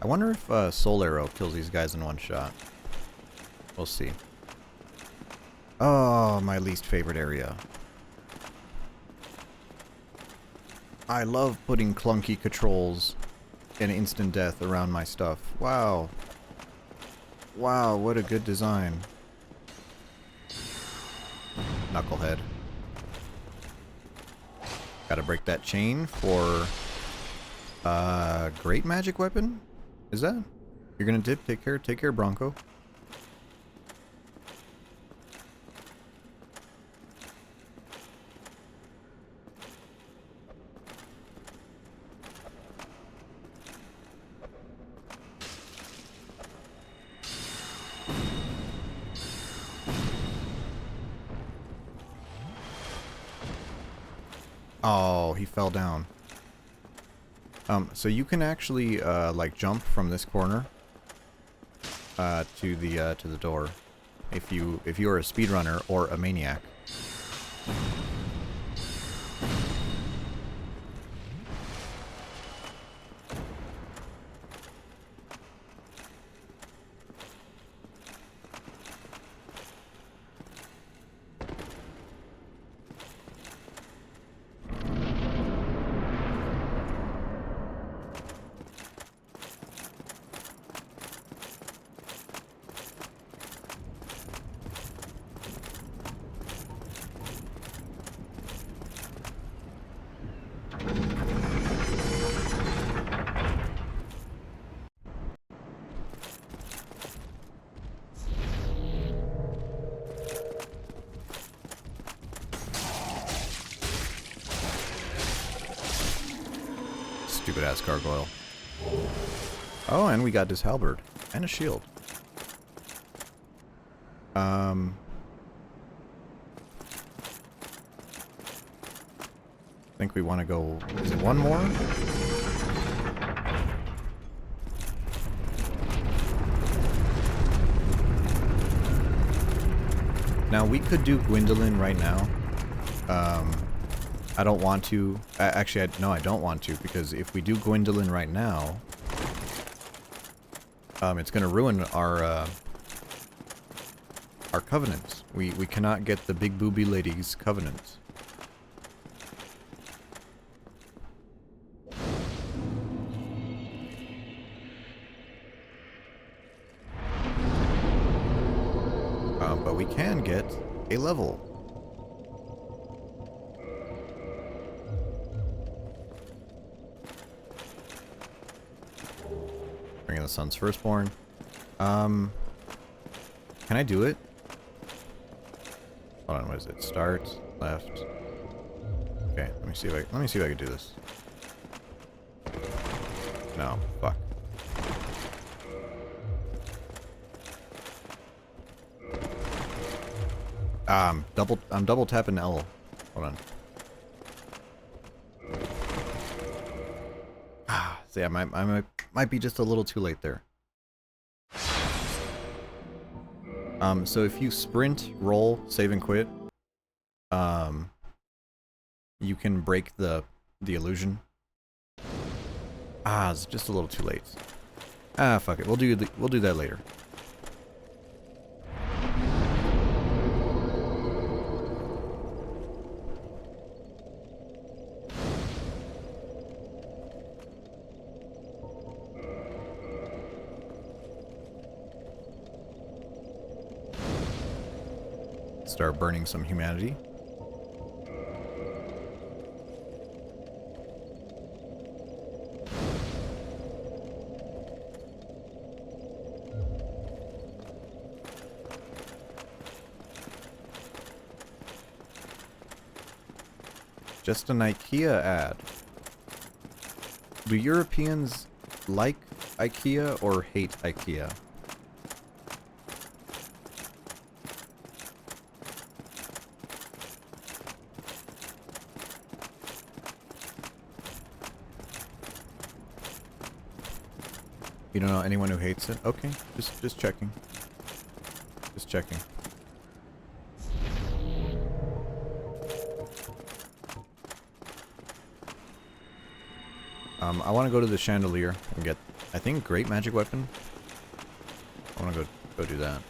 I wonder if Soul Arrow kills these guys in one shot. We'll see. Oh, my least favorite area. I love putting clunky controls and instant death around my stuff. Wow. Wow, what a good design. Knucklehead. Gotta break that chain for... great magic weapon? Is that? You're gonna dip? Take care, Bronco. Oh, he fell down. So you can actually, like, jump from this corner, to the door, if you're a speedrunner or a maniac. Stupid ass gargoyle. Oh, and we got this halberd and a shield. I think we want to go. Is it one more? Now we could do Gwendolyn right now. I don't want to. Actually, no, I don't want to, because if we do Gwendolyn right now, it's going to ruin our covenants. We cannot get the big booby ladies covenants. But we can get a level. Bring in the sun's firstborn. Can I do it? Hold on, what is it? Start, left. Okay, let me see if I can do this. No, fuck. I'm double tapping L. Hold on. So yeah, I might be just a little too late there. So if you sprint, roll, save and quit, you can break the illusion. It's just a little too late. Fuck it. We'll do that later. start burning some humanity. Just an IKEA ad. Do Europeans like IKEA or hate IKEA? You don't know anyone who hates it? Okay, just checking. Just checking. I want to go to the chandelier and get, I think, great magic weapon. I want to go do that.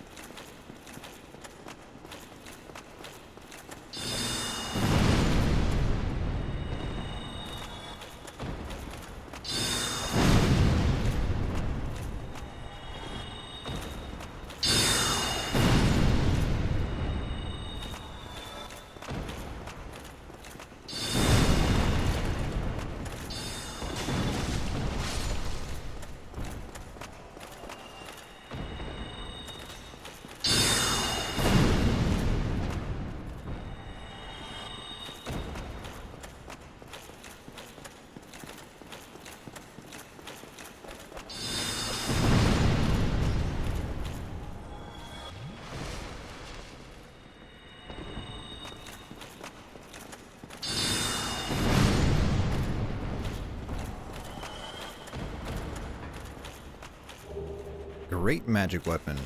Great magic weapon.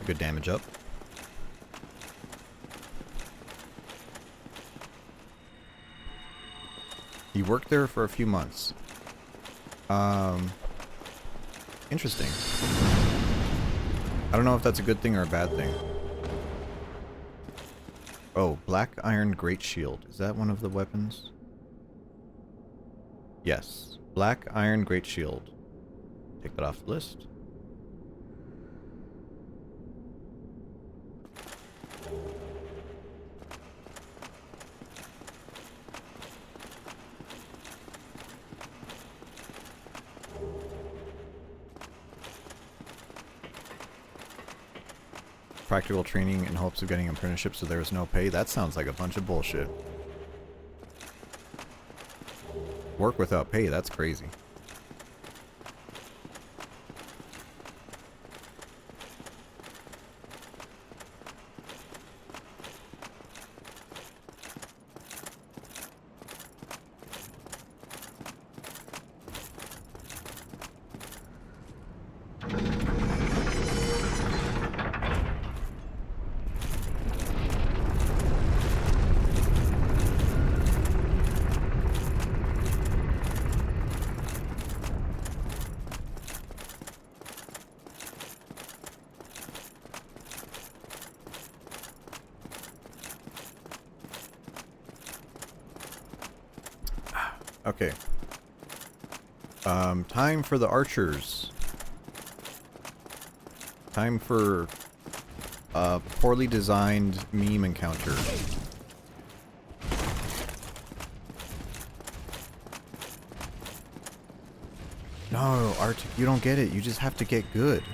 Good damage up. He worked there for a few months. Interesting. I don't know if that's a good thing or a bad thing. Oh, black iron great shield. Is that one of the weapons? Yes. Black iron great shield. Take that off the list. Practical training in hopes of getting an apprenticeship so there is no pay. That sounds like a bunch of bullshit. Work without pay, that's crazy. Okay. Time for the archers. Time for a poorly designed meme encounter. No, Arctic, you don't get it. You just have to get good.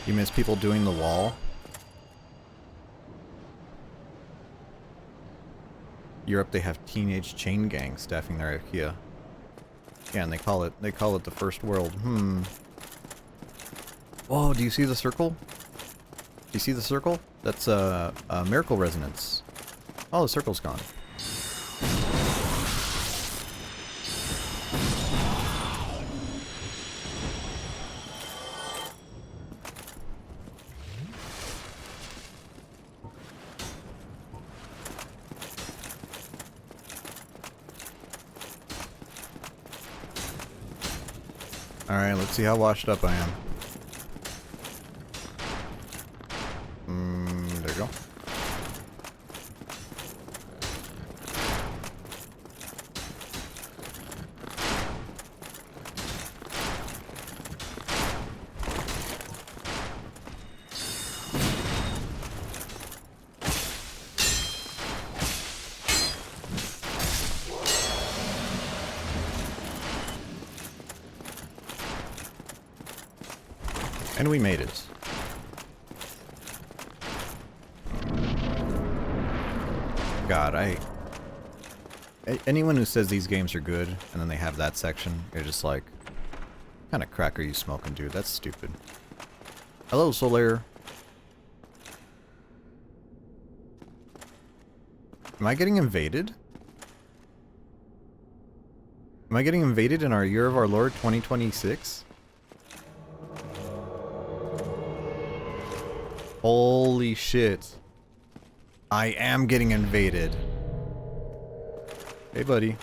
You miss people doing the wall? Europe, they have teenage chain gangs staffing their IKEA. Yeah, and they call it the first world. Whoa, do you see the circle? Do you see the circle? That's a miracle resonance. Oh, the circle's gone. Alright, let's see how washed up I am. There you go. And we made it. God, anyone who says these games are good and then they have that section, you're just like, what kind of crack are you smoking, dude? That's stupid. Hello, Solaire. Am I getting invaded? Am I getting invaded in our Year of Our Lord 2026? Holy shit. I am getting invaded. Hey, buddy.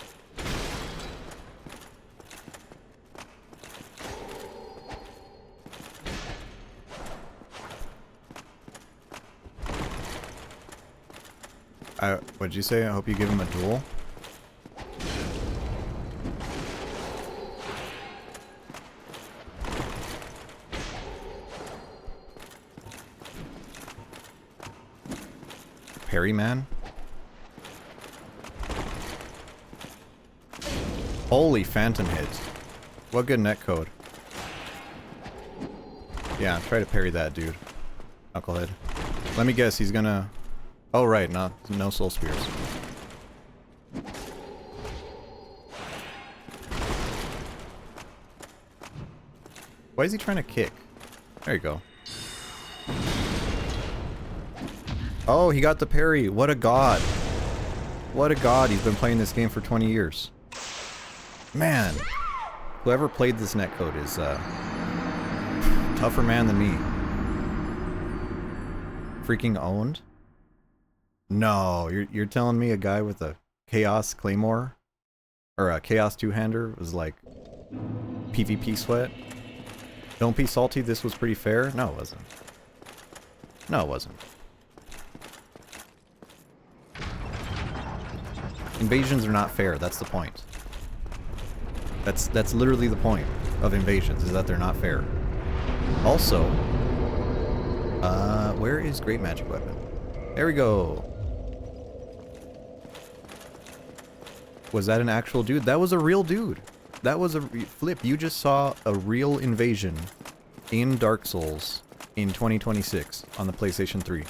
What'd you say? I hope you give him a duel. Parry man? Holy phantom hit. What good netcode. Yeah, try to parry that, dude. Knucklehead. Let me guess, he's gonna... Oh, right, no soul spears. Why is he trying to kick? There you go. Oh, he got the parry. What a god. What a god. He's been playing this game for 20 years. Man. Whoever played this netcode is tougher man than me. Freaking owned? No, you're telling me a guy with a Chaos Claymore or a Chaos two-hander was like PvP sweat? Don't be salty, this was pretty fair? No, it wasn't. No, it wasn't. Invasions are not fair, that's the point. That's literally the point of invasions, is that they're not fair. Also, where is Great Magic Weapon? There we go. Was that an actual dude? That was a real dude. That was a Flip, you just saw a real invasion in Dark Souls in 2026 on the PlayStation 3.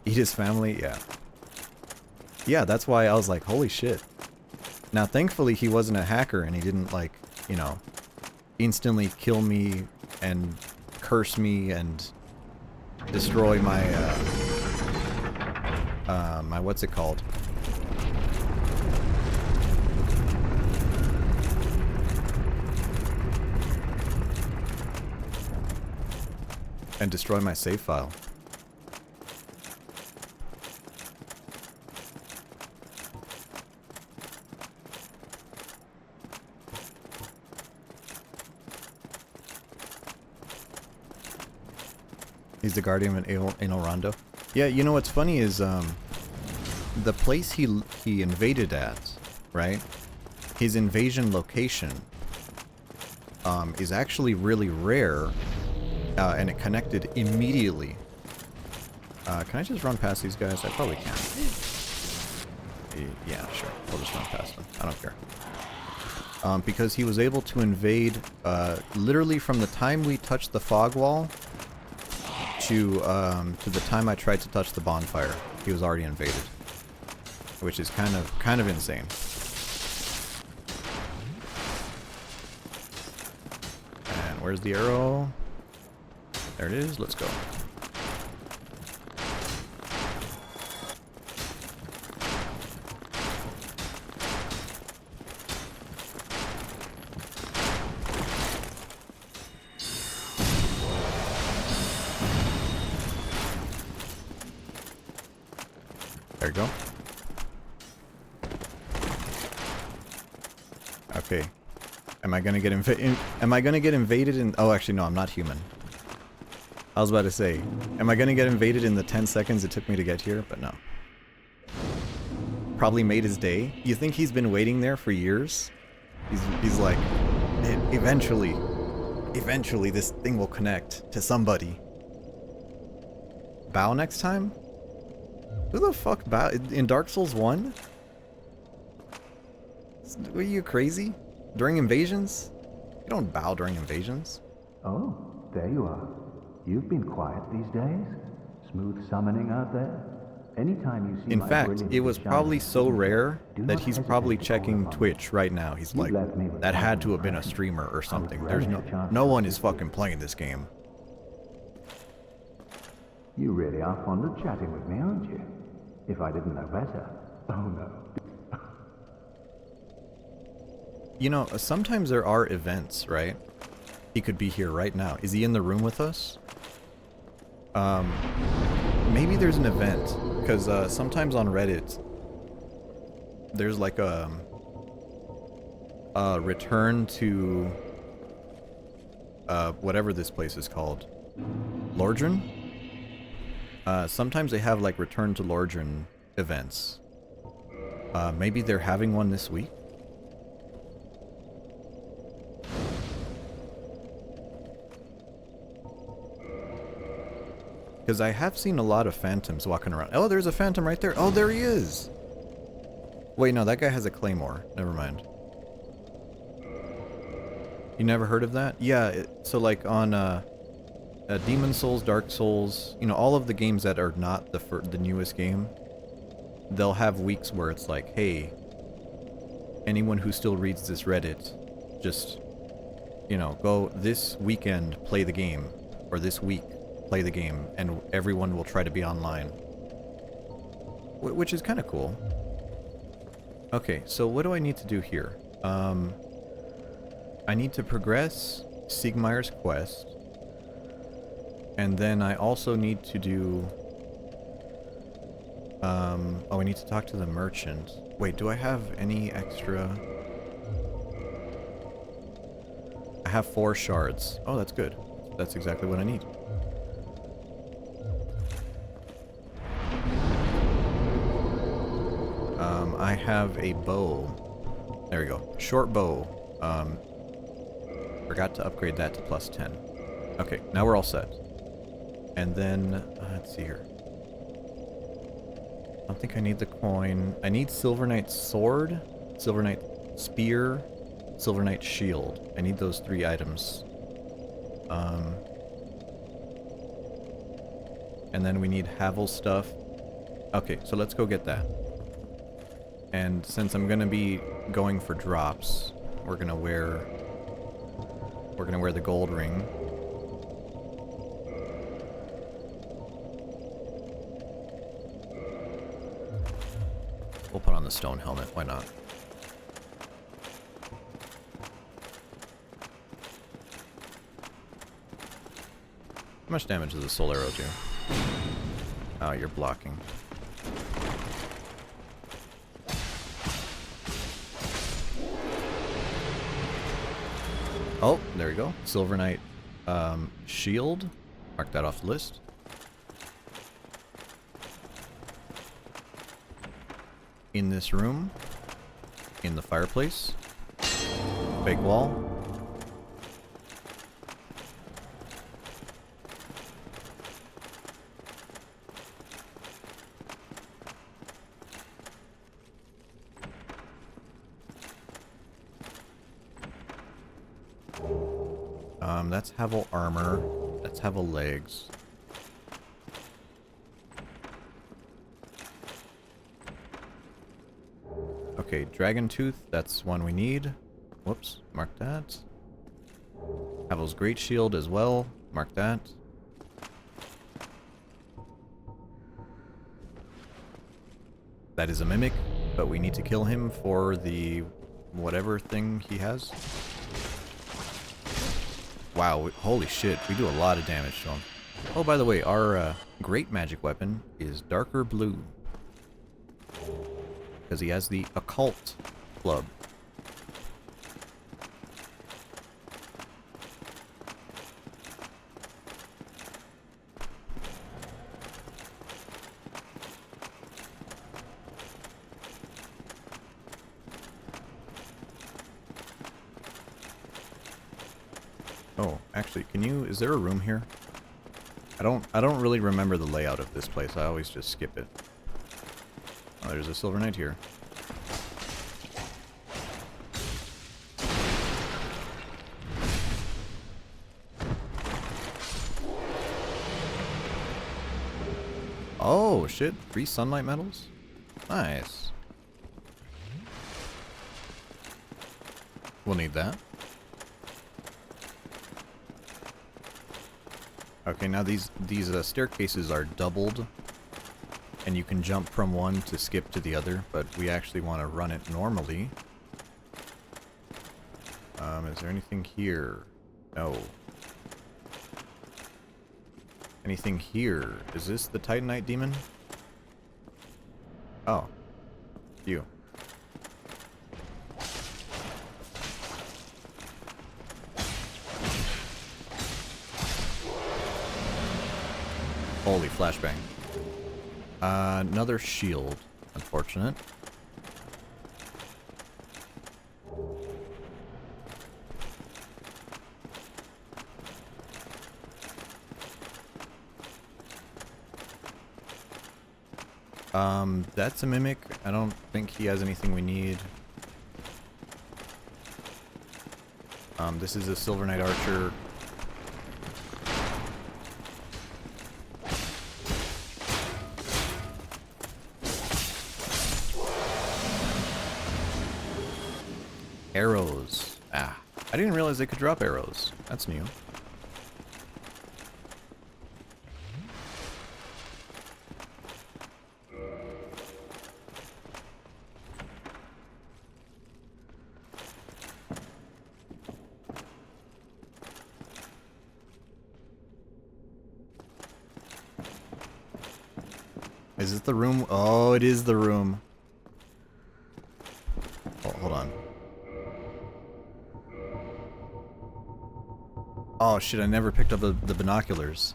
Eat his family? Yeah. Yeah, that's why I was like, holy shit. Now, thankfully, he wasn't a hacker and he didn't, like, you know, instantly kill me and curse me and destroy my, my, what's it called? And destroy my save file. He's the guardian of Anal Rondo. Yeah, you know what's funny is the place he invaded at, right? His invasion location is actually really rare, and it connected immediately. Can I just run past these guys? I probably can. Yeah, sure. We'll just run past them. I don't care. Because he was able to invade literally from the time we touched the fog wall to the time I tried to touch the bonfire. He was already invaded, which is kind of insane. And where's the arrow? There it is. Let's go. There you go. Okay. Am I gonna get invaded? Oh, actually, no. I'm not human. I was about to say, am I gonna get invaded in the 10 seconds it took me to get here? But no. Probably made his day. You think he's been waiting there for years? He's like, eventually this thing will connect to somebody. Bow next time? Who the fuck bow? In Dark Souls 1? Are you crazy? During invasions? You don't bow during invasions. Oh, there you are. You've been quiet these days. Smooth summoning out there. Anytime you see In my fact, brilliant it was probably shine, so rare do that not he's hesitate probably to call checking upon me. Twitch right now. He's You like, left me with that had to have been a nothing, streamer or I would something. relish There's a chance no to one is assist you. fucking playing this game. You really are fond of chatting with me, aren't you? If I didn't know better. Oh no. You know, sometimes there are events, right? He could be here right now. Is he in the room with us? Maybe there's an event, because sometimes on Reddit, there's like a return to whatever this place is called. Lordran? Sometimes they have like return to Lordran events. Maybe they're having one this week? Because I have seen a lot of phantoms walking around. Oh, there's a phantom right there. Oh, there he is. Wait, no, that guy has a claymore. Never mind. You never heard of that? Yeah, so like on Demon Souls, Dark Souls, you know, all of the games that are not the newest game, they'll have weeks where it's like, hey, anyone who still reads this Reddit, just, you know, go this weekend, play the game, or this week, play the game, and everyone will try to be online. Which is kind of cool. Okay, so what do I need to do here? I need to progress Siegmeyer's quest, and then I also need to do... oh, I need to talk to the merchant. Wait, do I have any extra... I have 4 shards. Oh, that's good. That's exactly what I need. I have a bow. There we go. Short bow. Forgot to upgrade that to +10. Okay, now we're all set. And then, let's see here. I don't think I need the coin. I need Silver Knight's sword, Silver Knight spear, Silver Knight shield. I need those 3 items. And then we need Havel's stuff. Okay, so let's go get that. And since I'm gonna be going for drops, we're gonna wear the gold ring. We'll put on the stone helmet, why not? How much damage does a soul arrow do? Oh, you're blocking. Oh, there we go. Silver Knight shield. Mark that off the list. In this room, in the fireplace, big wall. That's Havel armor. That's Havel legs. Okay, Dragon Tooth, that's one we need. Whoops, mark that. Havel's Great Shield as well, mark that. That is a mimic, but we need to kill him for the whatever thing he has. Wow, holy shit, we do a lot of damage to him. Oh, by the way, our great magic weapon is darker blue. Because he has the occult club. Actually, can you... Is there a room here? I don't really remember the layout of this place. I always just skip it. Oh, there's a Silver Knight here. Oh, shit. 3 sunlight medals? Nice. We'll need that. Okay, now these staircases are doubled, and you can jump from one to skip to the other, but we actually want to run it normally. Is there anything here? No. Anything here? Is this the Titanite demon? Oh. You. Holy flashbang. Another shield. Unfortunate. That's a mimic. I don't think he has anything we need. This is a Silver Knight Archer. Arrows. Ah. I didn't realize they could drop arrows. That's new. Is it the room? Oh, it is the room. Oh, hold on. Oh shit, I never picked up the binoculars.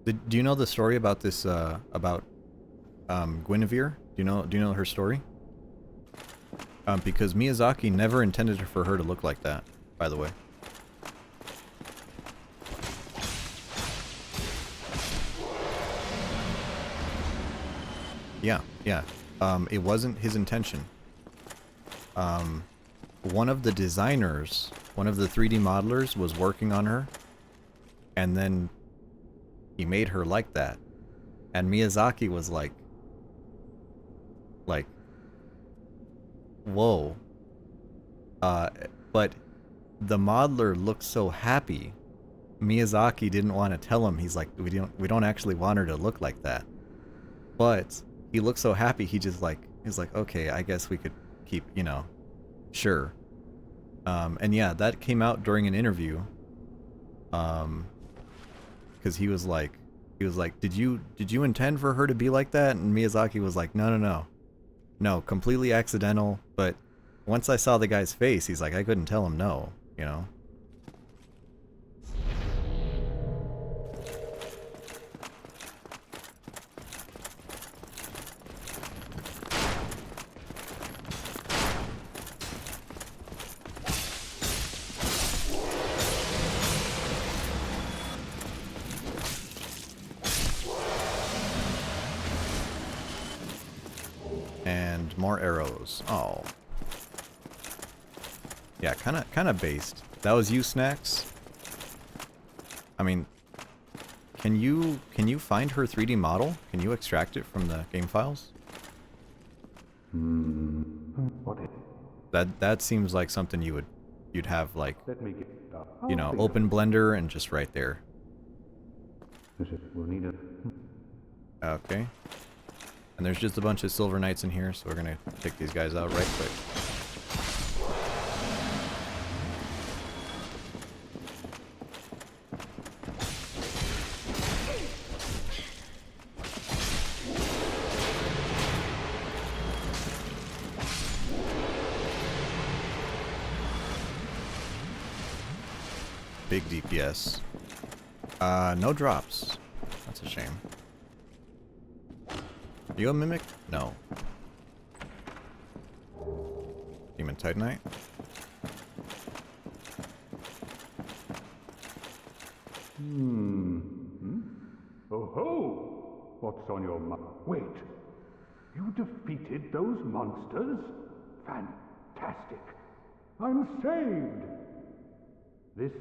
Do you know the story about this, about Guinevere? Do you know her story? Because Miyazaki never intended for her to look like that, by the way. Yeah. It wasn't his intention. One of the designers, one of the 3D modelers was working on her, and then he made her like that. And Miyazaki was like, whoa. But the modeler looked so happy. Miyazaki didn't want to tell him. He's like, we don't actually want her to look like that. But he looked so happy, he's like, okay, I guess we could keep, sure. And yeah, that came out during an interview. Because he was like, did you intend for her to be like that? And Miyazaki was like, no, completely accidental. But once I saw the guy's face, he's like, I couldn't tell him no, And more arrows. Oh. Yeah, kind of based. That was you, Snacks? I mean, can you find her 3D model? Can you extract it from the game files? What is That seems like something you'd have, like, Let me get open Blender and just right there. We'll need it. Okay. And there's just a bunch of Silver Knights in here, so we're gonna take these guys out right quick. Big DPS. No drops. That's a shame. Are you a mimic? No. Demon Titanite. Oh ho! What's on your mind? Wait, you defeated those monsters? Fantastic! I'm saved! This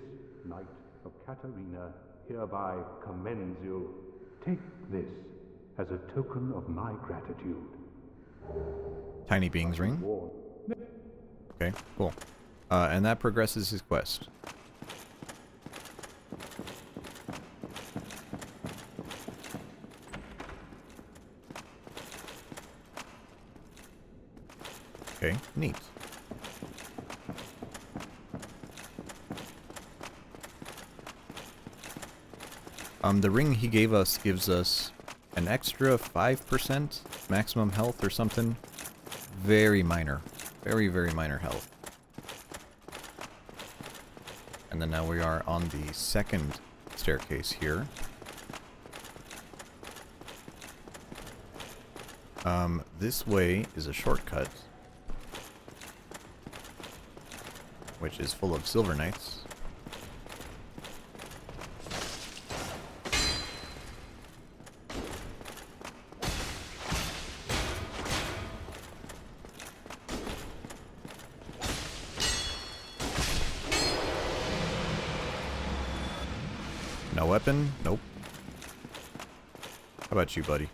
Knight of Katarina hereby commends you. Take this as a token of my gratitude. Tiny Being's ring. Okay, cool. And that progresses his quest. Okay, neat. The ring he gave us gives us an extra 5% maximum health or something. Very minor. Very, very minor health. And then now we are on the second staircase here. This way is a shortcut, which is full of silver knights. No weapon? Nope. How about you, buddy?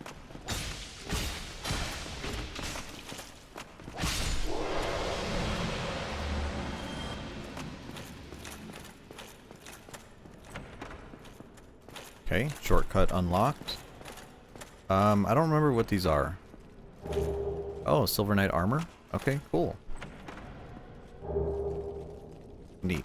Okay, shortcut unlocked. I don't remember what these are. Oh, Silver Knight armor? Okay, cool. Neat.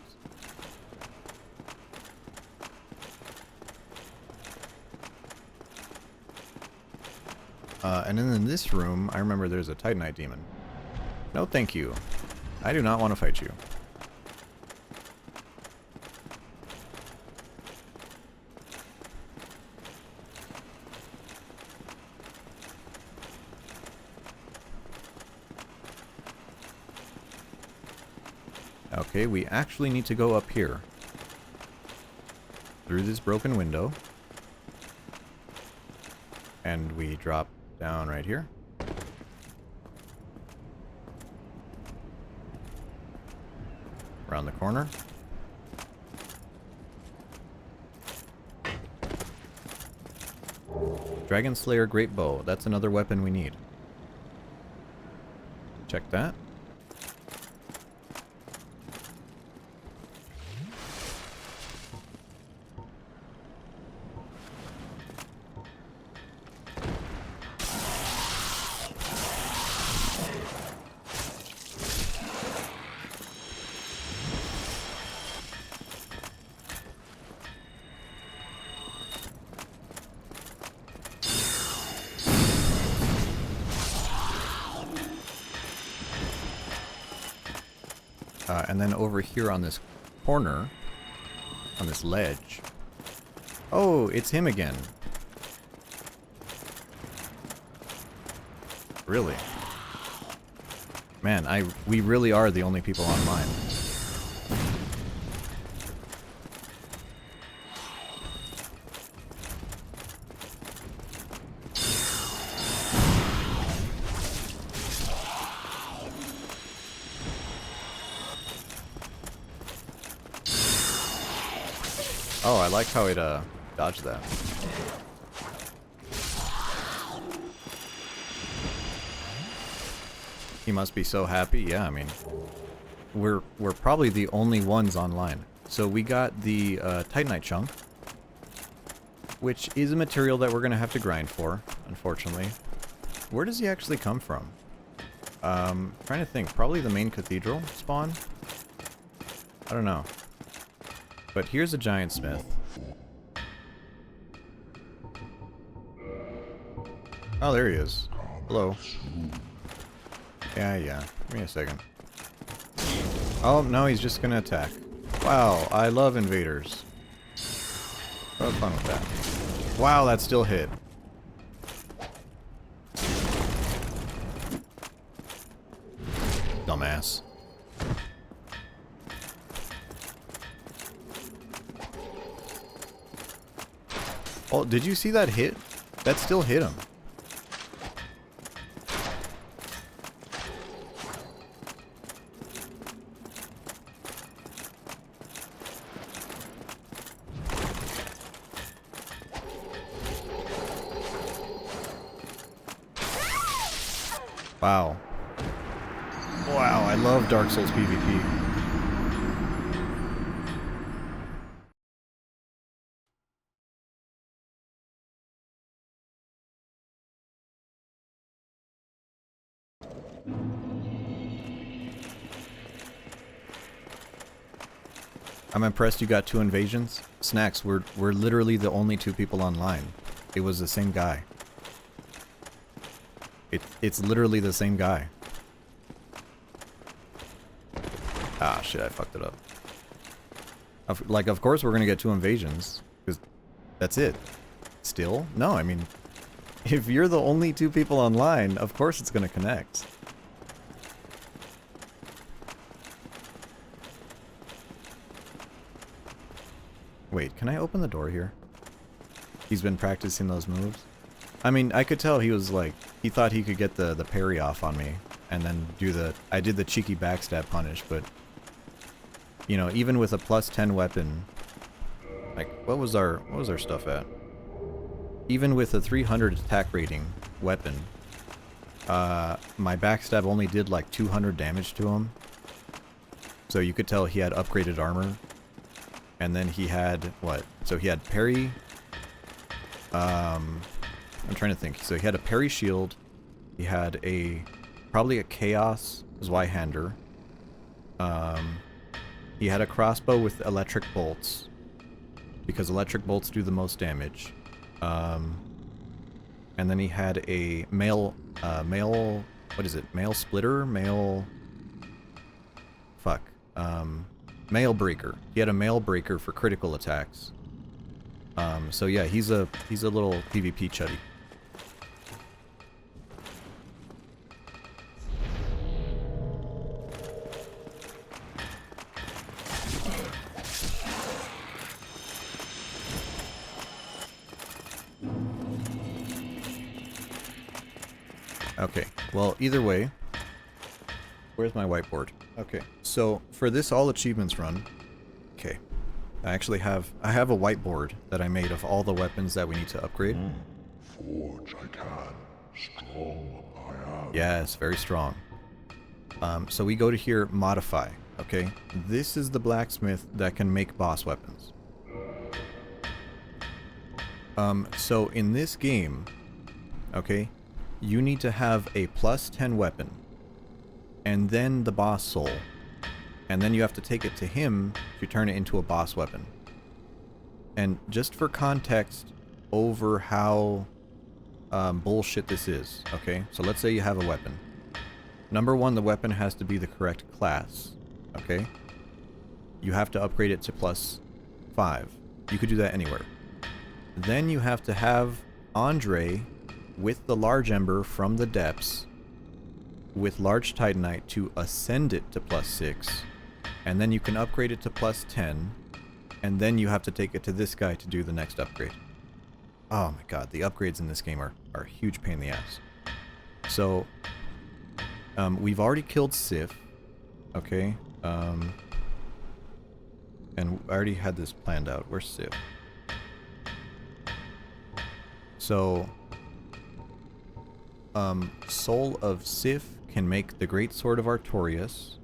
And then in this room, I remember there's a Titanite demon. No thank you. I do not want to fight you. Okay, we actually need to go up here. Through this broken window. And we drop down right here. Around the corner. Dragon Slayer Great Bow. That's another weapon we need. Check that. And then over here on this corner, on this ledge. Oh, it's him again. Really? Man, we really are the only people online. Oh, I like how it dodged that. He must be so happy. Yeah, I mean, we're probably the only ones online. So we got the Titanite chunk, which is a material that we're gonna have to grind for, unfortunately. Where does he actually come from? Trying to think. Probably the main cathedral spawn? I don't know. But here's a giant smith. Oh, there he is. Hello. Yeah. Give me a second. Oh, no, he's just gonna attack. Wow, I love invaders. Have fun with that. Wow, that still hit. Dumbass. Oh, did you see that hit? That still hit him. Wow. Wow, I love Dark Souls PvP. I'm impressed you got 2 invasions. Snacks, we're literally the only 2 people online. It was the same guy. It's literally the same guy. Ah, shit, I fucked it up. Of course we're gonna get 2 invasions, because that's it. Still? No, I mean, if you're the only 2 people online, of course it's gonna connect. Wait, can I open the door here? He's been practicing those moves. I mean, I could tell he was like, he thought he could get the parry off on me, and then I did the cheeky backstab punish, but, you know, even with a +10 weapon, like, what was our stuff at? Even with a 300 attack rating weapon, my backstab only did like 200 damage to him. So you could tell he had upgraded armor. And then he had, what? So he had parry. I'm trying to think. So he had a parry shield. He had probably a chaos Zweihander. He had a crossbow with electric bolts. Because electric bolts do the most damage. And then he had a mail, what is it? Mail splitter? Fuck. Mail breaker. He had a mail breaker for critical attacks. So yeah, he's a little PvP chuddy. Okay, well, either way, where's my whiteboard? Okay, so for this all achievements run, okay, I have a whiteboard that I made of all the weapons that we need to upgrade. Forge I can, strong I am. Yes, very strong. So we go to here, modify, okay? This is the blacksmith that can make boss weapons. So in this game, okay, you need to have a +10 weapon, and then the boss soul, and then you have to take it to him to turn it into a boss weapon. And just for context over how bullshit this is, okay? So let's say you have a weapon. Number 1, the weapon has to be the correct class, okay? You have to upgrade it to +5. You could do that anywhere. Then you have to have Andre with the large ember from the depths with large titanite to ascend it to +6, and then you can upgrade it to +10, and then you have to take it to this guy to do the next upgrade. Oh my god, the upgrades in this game are a huge pain in the ass. So we've already killed Sif, okay, and I already had this planned out. Where's Sif? So Soul of Sif can make the Great Sword of Artorias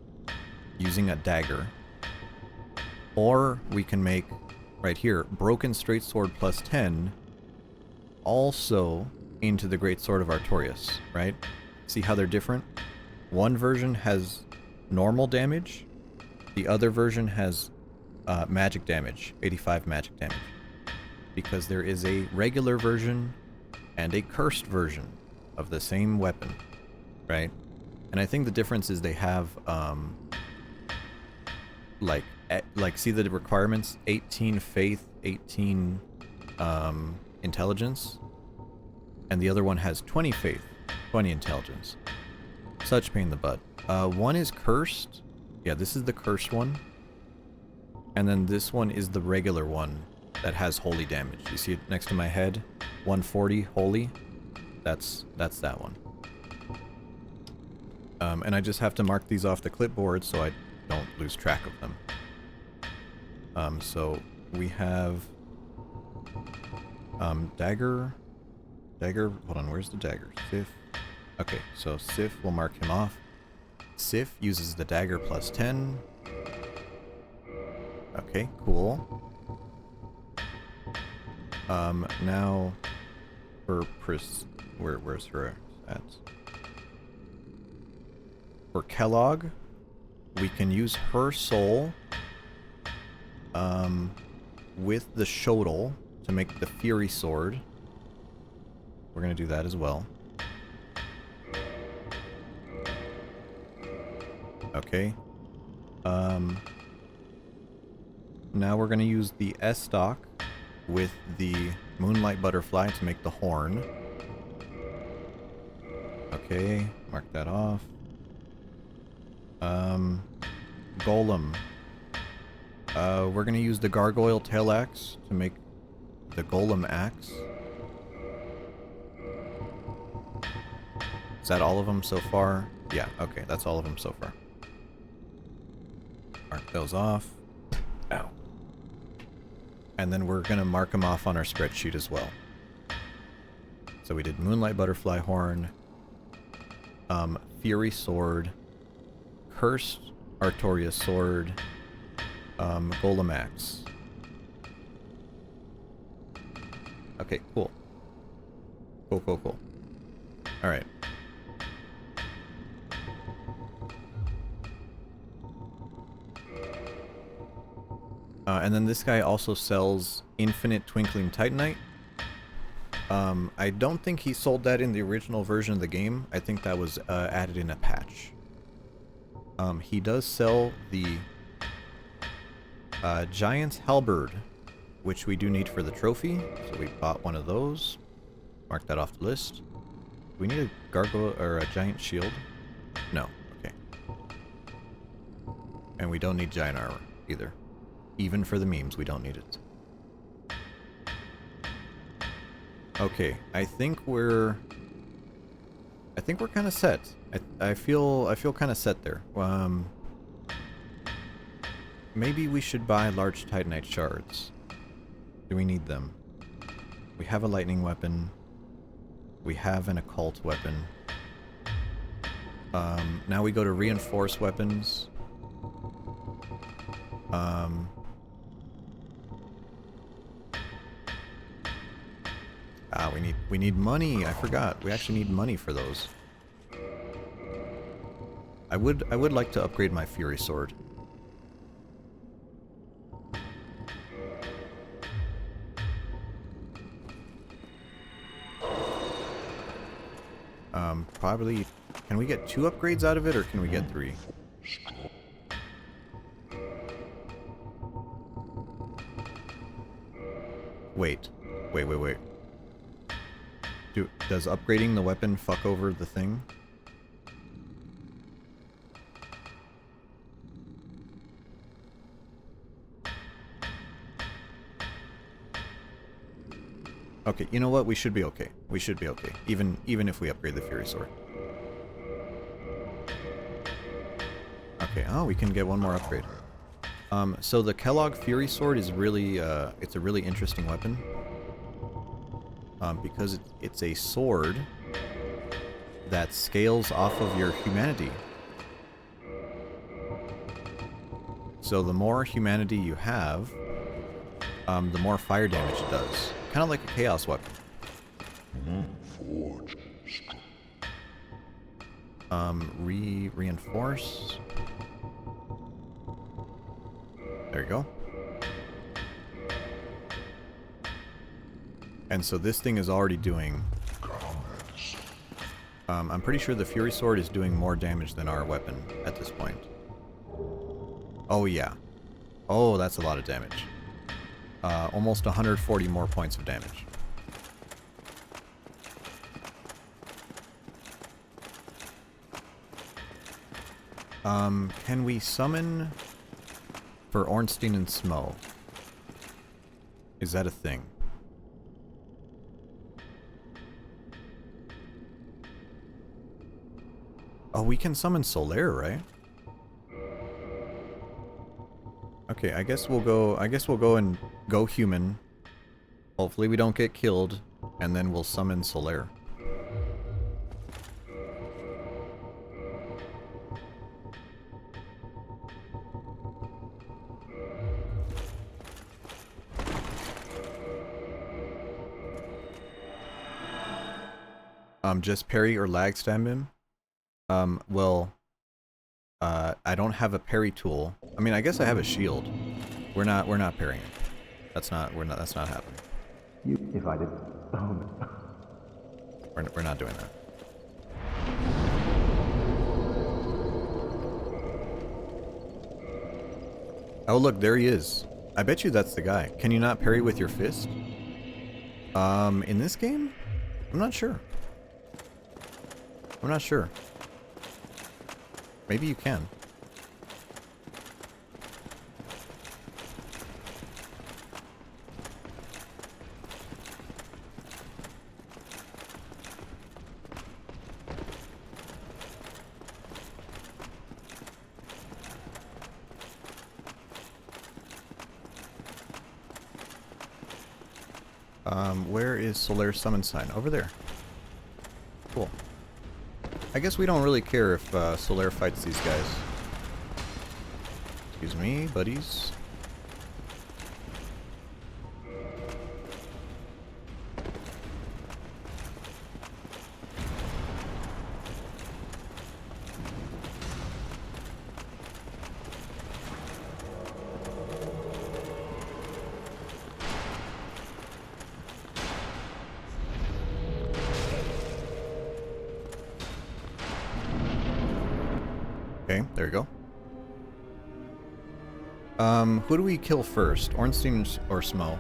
using a dagger. Or we can make, right here, Broken Straight Sword +10 also into the Great Sword of Artorias, right? See how they're different? One version has normal damage, the other version has magic damage, 85 magic damage. Because there is a regular version and a cursed version of the same weapon, right? And I think the difference is they have, like see the requirements? 18 faith, 18 intelligence, and the other one has 20 faith, 20 intelligence. Such pain in the butt. One is cursed. Yeah, this is the cursed one. And then this one is the regular one that has holy damage. You see it next to my head? 140 holy. That's that one. And I just have to mark these off the clipboard so I don't lose track of them. So we have dagger, hold on, where's the dagger? Sif. Okay, so Sif will mark him off. Sif uses the dagger plus 10. Okay, cool. Now for where's her at? For Kellogg, we can use her soul with the Shodel to make the Fury Sword. We're gonna do that as well. Okay. Now we're gonna use the S-Stock with the Moonlight Butterfly to make the horn. Okay, mark that off. Golem. We're gonna use the Gargoyle Tail Axe to make the Golem Axe. Is that all of them so far? Yeah, okay, that's all of them so far. Mark those off. Ow. And then we're gonna mark them off on our spreadsheet as well. So we did Moonlight Butterfly Horn, Fury Sword, Cursed Artoria Sword, Golem Axe. Okay, cool. Cool. Alright. And then this guy also sells Infinite Twinkling Titanite. I don't think he sold that in the original version of the game. I think that was added in a patch. He does sell the Giant's Halberd, which we do need for the trophy, so we bought one of those. Mark that off the list. Do we need a gargoyle or a giant shield? No. Okay. And we don't need giant armor either. Even for the memes, we don't need it. Okay, I think we're kind of set. I feel kind of set there. Maybe we should buy large Titanite shards. Do we need them? We have a lightning weapon. We have an occult weapon. Now we go to reinforce weapons. We need money. I forgot. We actually need money for those. I would like to upgrade my Fury Sword. Probably. Can we get 2 upgrades out of it, or can we get 3? Wait. Does upgrading the weapon fuck over the thing? Okay, you know what? We should be okay. We should be okay. Even if we upgrade the Fury Sword. Okay, oh, we can get one more upgrade. So the Kellogg Fury Sword is really, it's a really interesting weapon. Because it's a sword that scales off of your humanity. So the more humanity you have, the more fire damage it does. Kind of like a chaos weapon. Reinforce. There you go. And so this thing is already doing... I'm pretty sure the Fury Sword is doing more damage than our weapon at this point. Oh yeah. Oh, that's a lot of damage. Almost 140 more points of damage. Can we summon for Ornstein and Smo? Is that a thing? Oh, we can summon Solaire, right? Okay, I guess we'll go and go human. Hopefully we don't get killed, and then we'll summon Solaire. Just parry or lag stab him? Well, I don't have a parry tool. I mean, I guess I have a shield. We're not parrying. That's not happening. If I did... Oh, no. We're not doing that. Oh, look, there he is. I bet you that's the guy. Can you not parry with your fist? In this game? I'm not sure. I'm not sure. Maybe you can. Where is Solaire's summon sign? Over there. Cool. I guess we don't really care if Solaire fights these guys. Excuse me, buddies. Okay, there we go. Who do we kill first? Ornstein or Smo?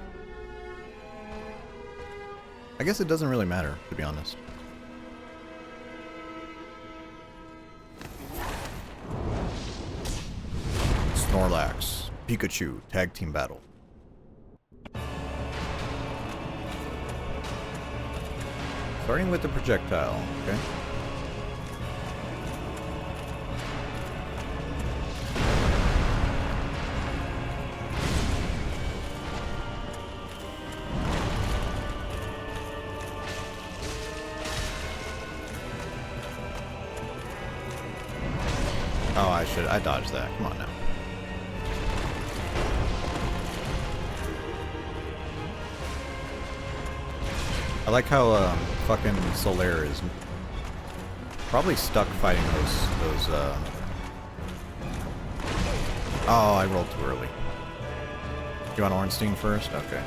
I guess it doesn't really matter, to be honest. Snorlax, Pikachu, tag team battle. Starting with the projectile, okay? Oh, I dodged that. Come on now. I like how fucking Solaire is probably stuck fighting those Oh, I rolled too early. You want Ornstein first? Okay.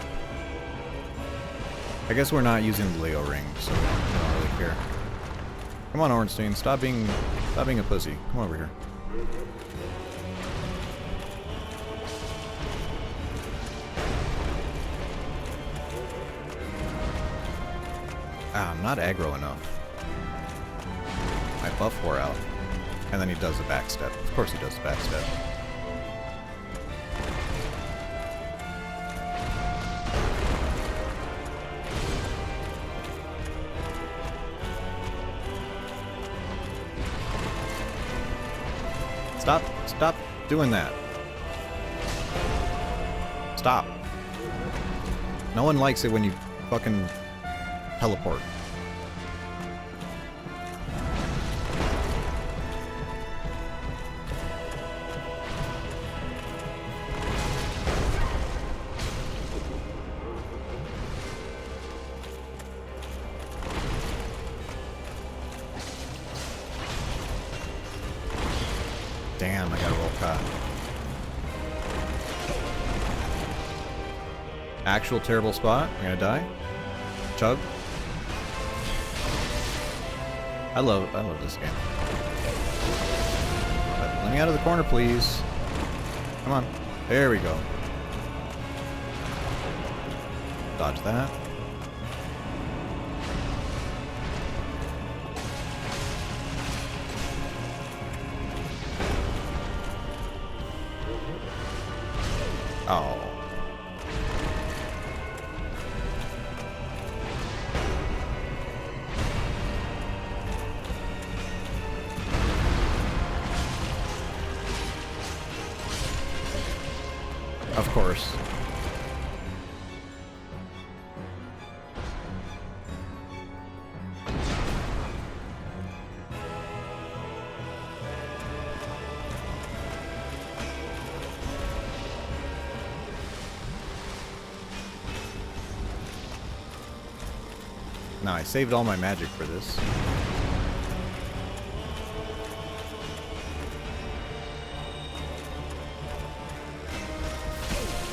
I guess we're not using the Leo ring, so we don't really care. Come on, Ornstein, stop being a pussy. Come over here. Ah, I'm not aggro enough. My buff wore out. And then he does the backstep. Of course he does the backstep. Stop doing that. Stop. No one likes it when you fucking teleport. Damn, I gotta roll cut. Actual terrible spot. I'm gonna die. Chug. I love this game. But let me out of the corner, please. Come on. There we go. Dodge that. Oh. Of course. Now I saved all my magic for this.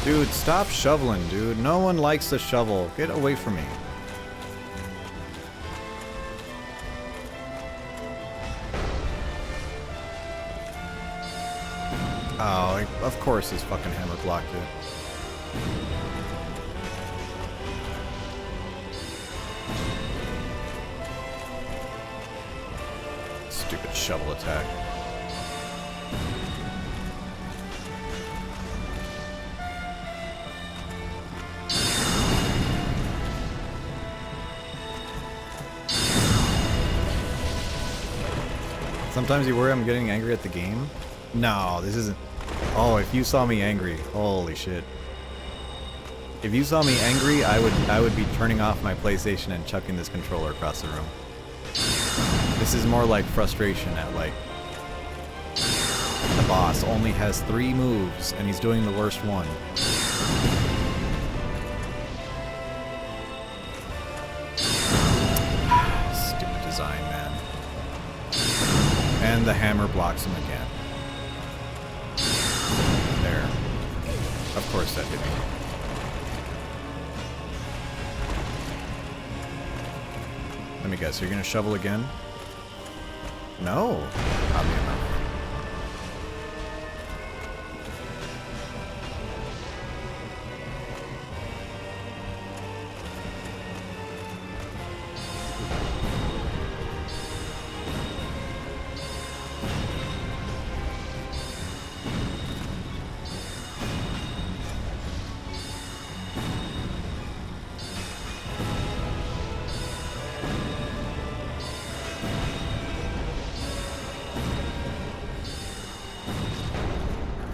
Dude, stop shoveling, dude. No one likes to shovel. Get away from me. Oh, of course his fucking hammer blocked it. Stupid shovel attack. Sometimes you worry I'm getting angry at the game. No, this isn't. Oh, if you saw me angry, holy shit. If you saw me angry, I would be turning off my PlayStation and chucking this controller across the room. This is more like frustration at like the boss only has 3 moves and he's doing the worst one. Stupid design, man. And the hammer blocks him again. There. Of course that hit me. Let me guess, you're gonna shovel again? No. Oddly enough.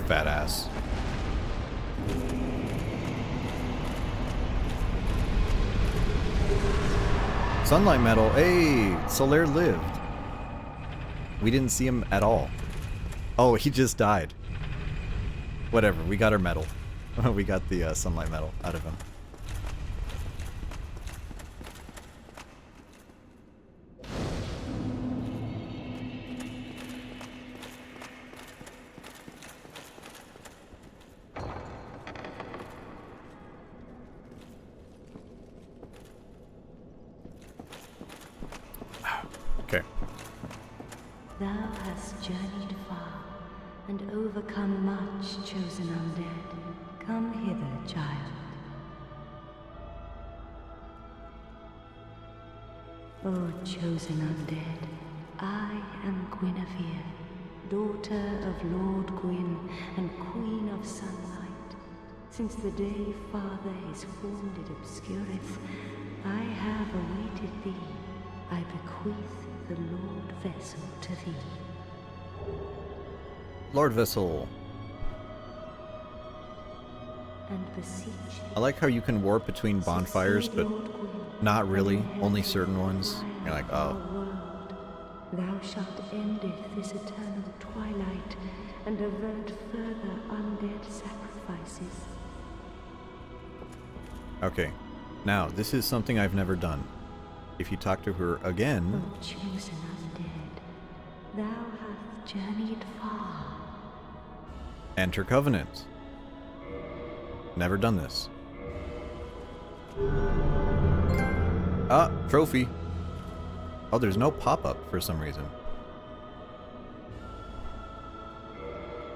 Fat ass. Sunlight Metal. Hey, Solaire lived. We didn't see him at all. Oh, he just died. Whatever, we got our medal. We got the Sunlight Medal out of him. Okay. Thou hast journeyed far, and overcome much, chosen undead. Come hither, child. O chosen undead, I am Guinevere, daughter of Lord Gwyn and Queen of Sunlight. Since the day Father his form did obscureth, I have awaited thee. I bequeath the Lord Vessel to thee. Lord Vessel. And beseech. I like how you can warp between bonfires, but not really. Only certain ones. You're like, oh. Thou shalt endeth this eternal twilight and avert further undead sacrifices. Okay. Now, this is something I've never done. If you talk to her again... O chosen undead, thou hast journeyed far. Enter Covenant. Never done this. Ah, trophy. Oh, there's no pop-up for some reason.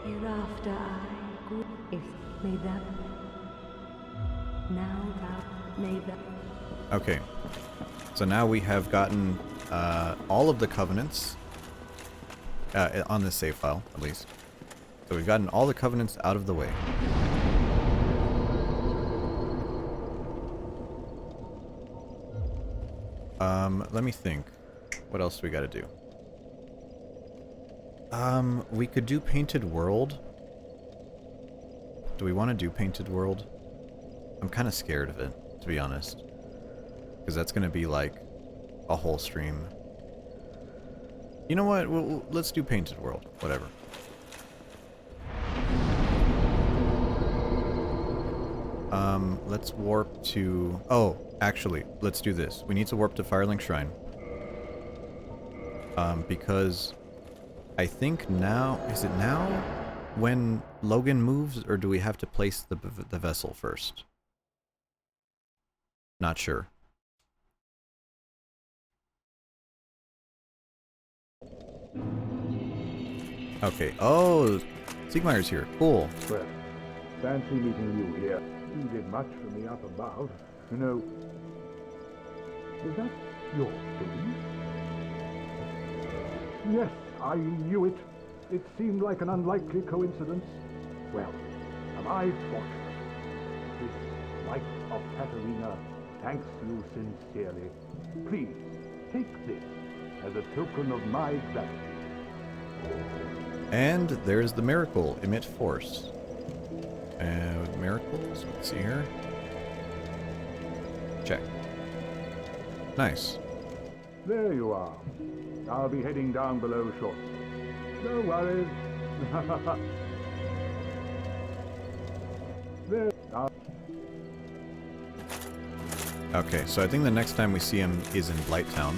Hereafter I, good, if may thou, now thou, may thou. Okay. So now we have gotten all of the covenants on this save file, at least. So we've gotten all the covenants out of the way. Let me think. What else do we gotta do? We could do Painted World. Do we want to do Painted World? I'm kind of scared of it, to be honest. Because that's going to be like a whole stream. You know what? Let's do Painted World. Whatever. Let's warp to... Oh, actually, let's do this. We need to warp to Firelink Shrine. Because I think now... Is it now when Logan moves, or do we have to place the vessel first? Not sure. Okay. Oh, Siegmeyer's here. Cool. Well, fancy meeting you here. You did much for me up above. You know, is that your doing? Yes, I knew it. It seemed like an unlikely coincidence. Well, am I fortunate? This light of Katerina thanks you sincerely. Please, take this as a token of my gratitude. And there's the miracle. Emit force. Miracles? Let's see here. Check. Nice. There you are. I'll be heading down below shortly. No worries. There. Okay, so I think the next time we see him is in Blighttown,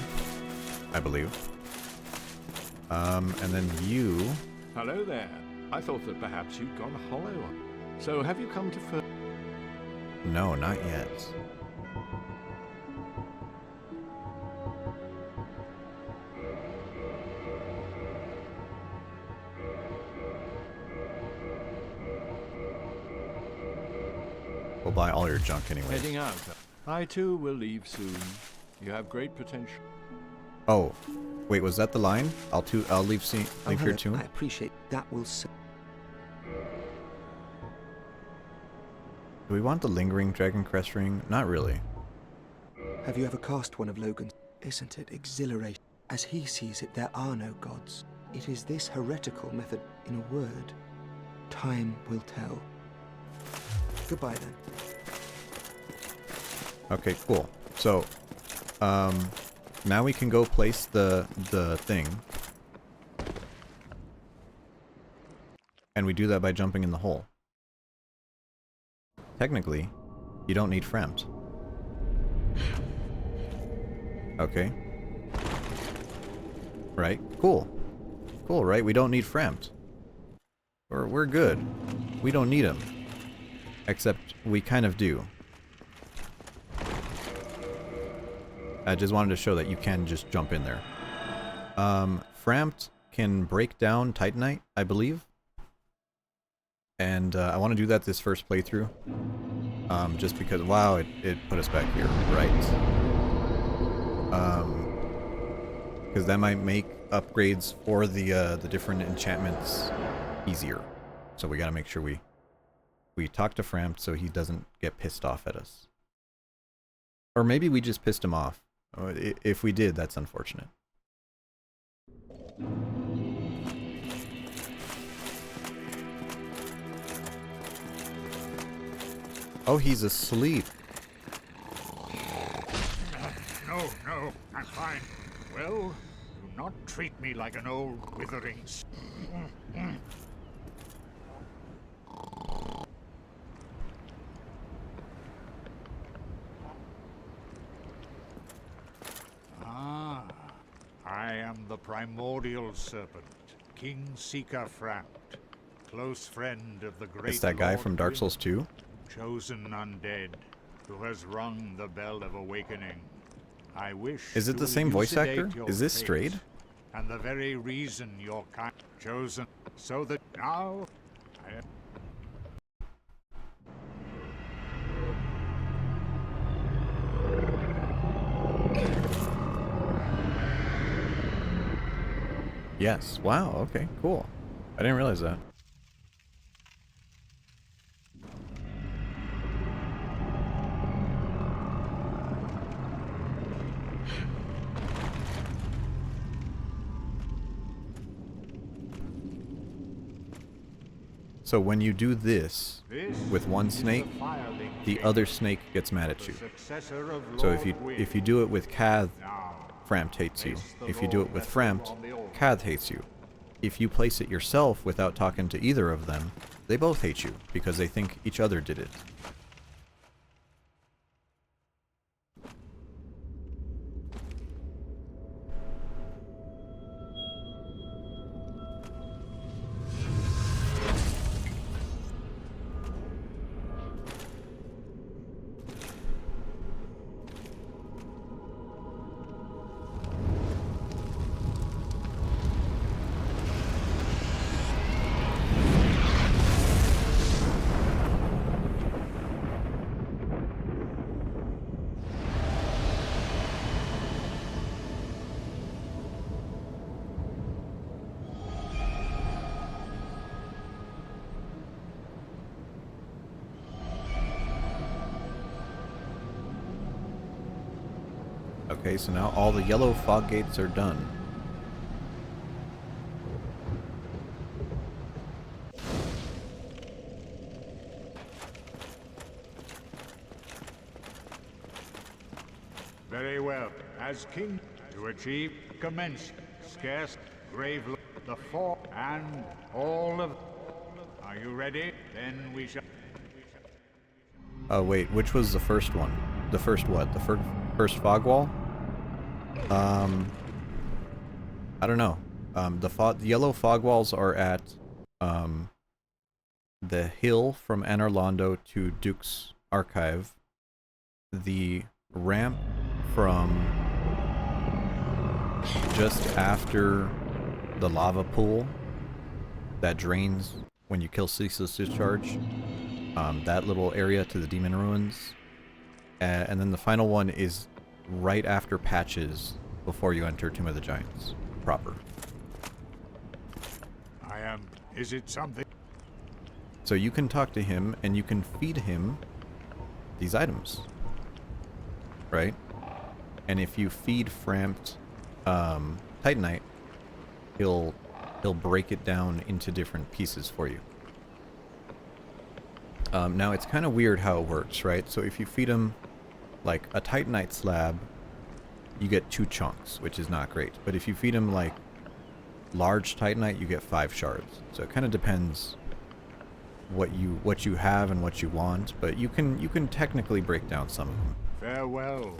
I believe. And then you... Hello there. I thought that perhaps you'd gone hollow. So have you come to No, not yet. We'll buy all your junk anyway. heading out? I too will leave soon. You have great potential. Oh, wait, was that the line? I'll leave here too. I appreciate that. Will say. Do we want the lingering Dragon Crest ring? Not really. Have you ever cast one of Logan's? Isn't it exhilarating? As he sees it, there are no gods. It is this heretical method, in a word. Time will tell. Goodbye then. Okay, cool. So, now we can go place the thing. And we do that by jumping in the hole. Technically, you don't need Fremd. Okay. Right, cool. Cool, right? We don't need Fremd. We're good. We don't need him. Except we kind of do. I just wanted to show that you can just jump in there. Fremd can break down Titanite, I believe. And I want to do that this first playthrough. Just because, wow, it put us back here, right? Because that might make upgrades for the different enchantments easier. So we gotta make sure we talk to Fremd so he doesn't get pissed off at us. Or maybe we just pissed him off. If we did, that's unfortunate. Oh, he's asleep. No, I'm fine. Well, do not treat me like an old withering... I am the primordial serpent, King Seeker Fremd, close friend of the great It's that guy Lord from Dark Gwyn, Souls 2? chosen undead, who has rung the bell of awakening. I wish Is it to the same voice elucidate actor? your Is this fate, Strayed? And the very reason your kind chosen, so that now I... Yes. Wow, okay, cool. I didn't realize that. So when you do this with one snake, the other snake gets mad at you. So if you do it with Cath, Frampt hates you. If you do it with Frampt, Cath hates you. If you place it yourself without talking to either of them, they both hate you because they think each other did it. Okay, so now all the yellow fog gates are done. Very well. As king, to achieve, commence. Scarce, grave, the four, and all of... Are you ready? Then we shall... Oh wait, which was the first one? The first what? The first fog wall? I don't know. The yellow fog walls are at the hill from Anor Londo to Duke's Archive. The ramp from just after the lava pool that drains when you kill Ceaseless Discharge. That little area to the Demon Ruins. And then the final one is right after Patches before you enter Tomb of the Giants proper. Is it something? So you can talk to him and you can feed him these items. Right? And if you feed Frampt Titanite, he'll break it down into different pieces for you. Now it's kind of weird how it works, right? So if you feed him like a Titanite slab, you get 2 chunks, which is not great. But if you feed him like large Titanite, you get 5 shards. So it kind of depends what you have and what you want, but you can technically break down some of them. Farewell.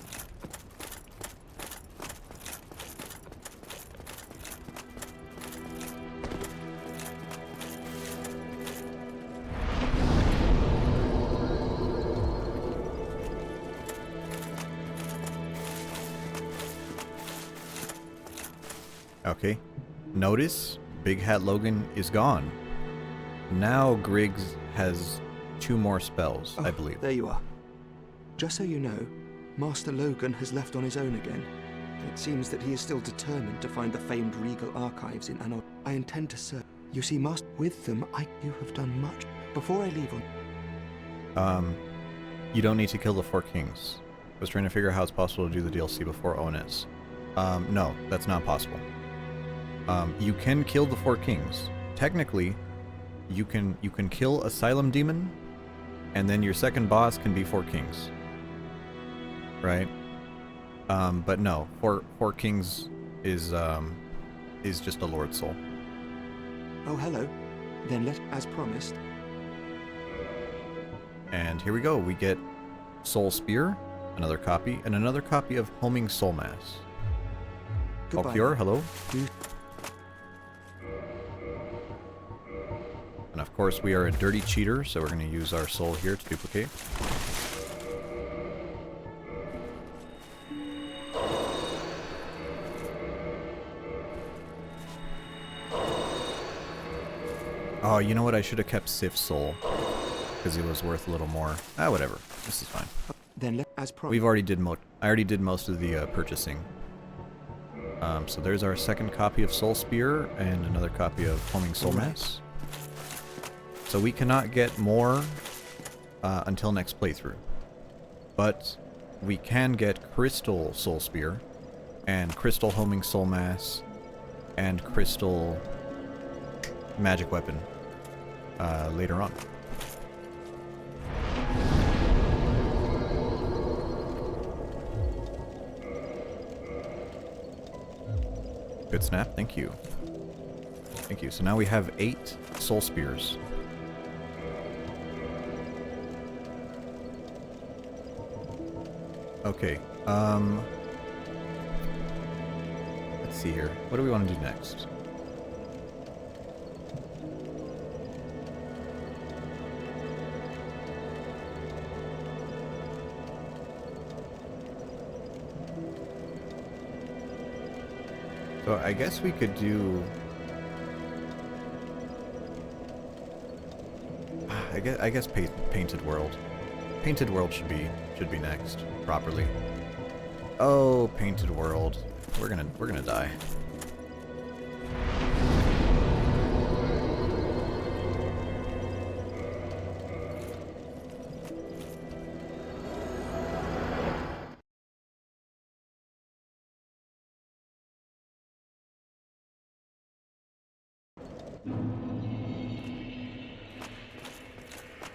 Okay. Notice Big Hat Logan is gone. Now Griggs has 2 more spells, I believe. There you are. Just so you know, Master Logan has left on his own again. It seems that he is still determined to find the famed regal archives in Anor. I intend to search. You see, Master, with them, you have done much. Before I leave on... You don't need to kill the 4 kings. I was trying to figure out how it's possible to do the DLC before Onus. No, that's not possible. You can kill the 4 kings. Technically, you can kill Asylum Demon, and then your second boss can be 4 kings. Right? But no, 4 kings is just a Lord Soul. Oh, hello. Then as promised. And here we go. We get Soul Spear, another copy, and another copy of Homing Soul Mass. Goodbye. Alcure, hello. And of course we are a dirty cheater, so we're going to use our soul here to duplicate. Oh, you know what? I should have kept Sif's soul, because he was worth a little more. Ah, whatever. This is fine. Then as promised. We've already I already did most of the purchasing. So there's our second copy of Soul Spear and another copy of Homing Soul Mass. So we cannot get more until next playthrough. But we can get Crystal Soul Spear and Crystal Homing Soul Mass and Crystal Magic Weapon. later on. Good snap, thank you. Thank you. So now we have 8 soul spears. Okay, let's see here. What do we want to do next? So I guess we could do... I guess Painted World. Painted World should be next properly. Oh, Painted World. We're gonna die.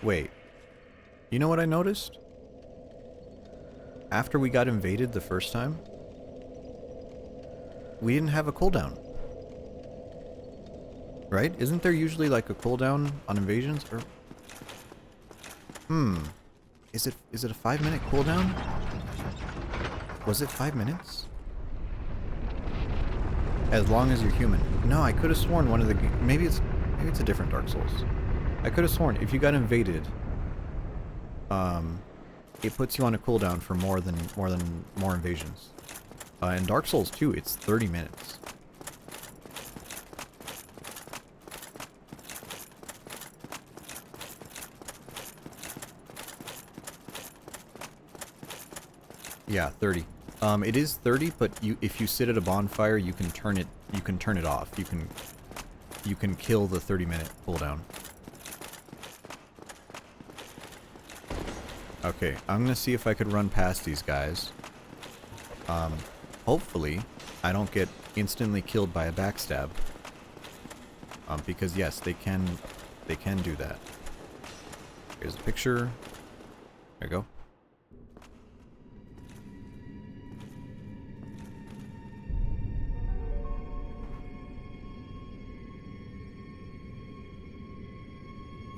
Wait. You know what I noticed? After we got invaded the first time, we didn't have a cooldown. Right? Isn't there usually like a cooldown on invasions? Or Is it a 5-minute cooldown? Was it 5 minutes? As long as you're human. No, I could have sworn one of the maybe it's a different Dark Souls. I could have sworn if you got invaded, it puts you on a cooldown for more invasions. In Dark Souls 2, it's 30 minutes. Yeah, 30. It is 30, but if you sit at a bonfire, you can turn it off. You can kill the 30-minute cooldown. Okay, I'm gonna see if I could run past these guys. Hopefully, I don't get instantly killed by a backstab. Because yes, they can do that. Here's the picture. There you go.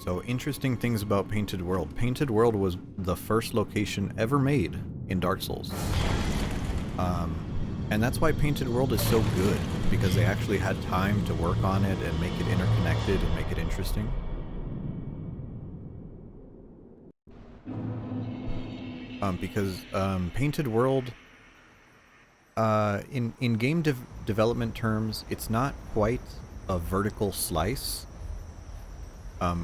So, interesting things about Painted World. Painted World was the first location ever made in Dark Souls. And that's why Painted World is so good, because they actually had time to work on it and make it interconnected and make it interesting. Because Painted World, in game development terms, it's not quite a vertical slice.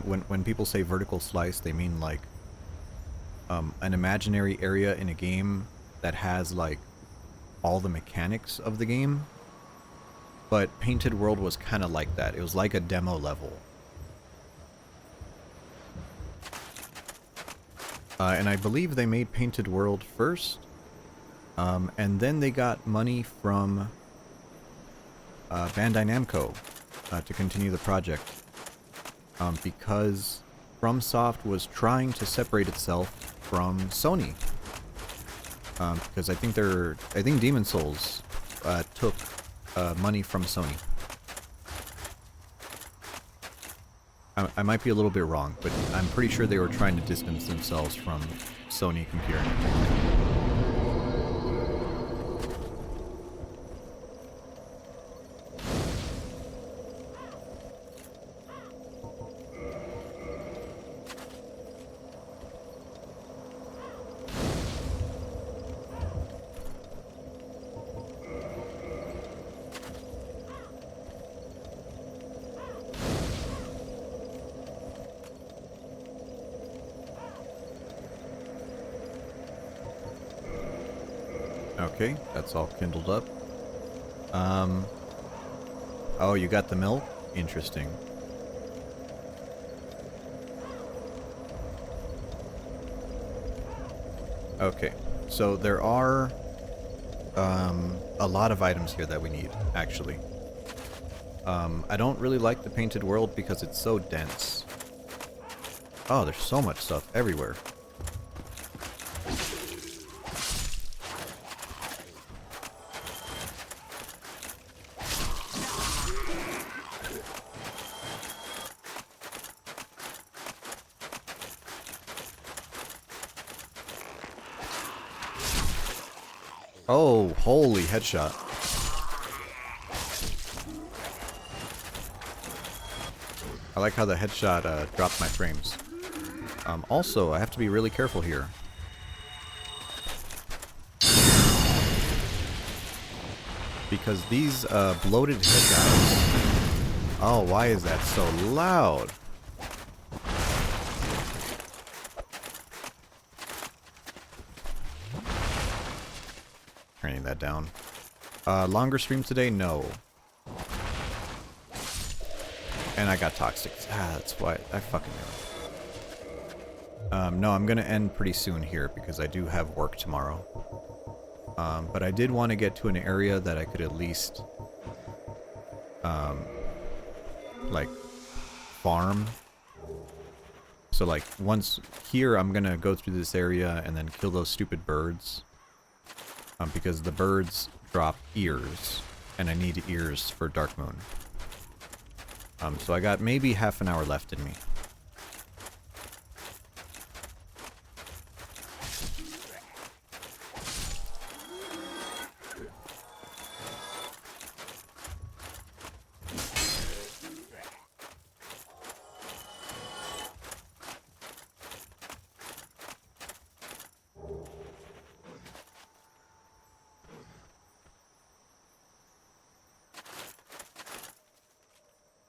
When people say vertical slice, they mean like an imaginary area in a game that has like all the mechanics of the game. But Painted World was kind of like that. It was like a demo level. And I believe they made Painted World first. And then they got money from Bandai Namco to continue the project. Because FromSoft was trying to separate itself from Sony. Because I think Demon Souls took money from Sony. I might be a little bit wrong, but I'm pretty sure they were trying to distance themselves from Sony Computer Entertainment. Okay, that's all kindled up. Oh, you got the milk? Interesting. Okay, so there are a lot of items here that we need, actually. I don't really like the Painted World because it's so dense. Oh, there's so much stuff everywhere. Oh, holy headshot. I like how the headshot dropped my frames. Also, I have to be really careful here. Because these bloated head guys... Oh, why is that so loud? Turning that down. Longer stream today? No. And I got toxic. Ah, that's why I fucking knew it. No, I'm gonna end pretty soon here because I do have work tomorrow. But I did want to get to an area that I could at least, like, farm. So, like, once here, I'm gonna go through this area and then kill those stupid birds. Because the birds drop ears, and I need ears for Dark Moon. So I got maybe half an hour left in me.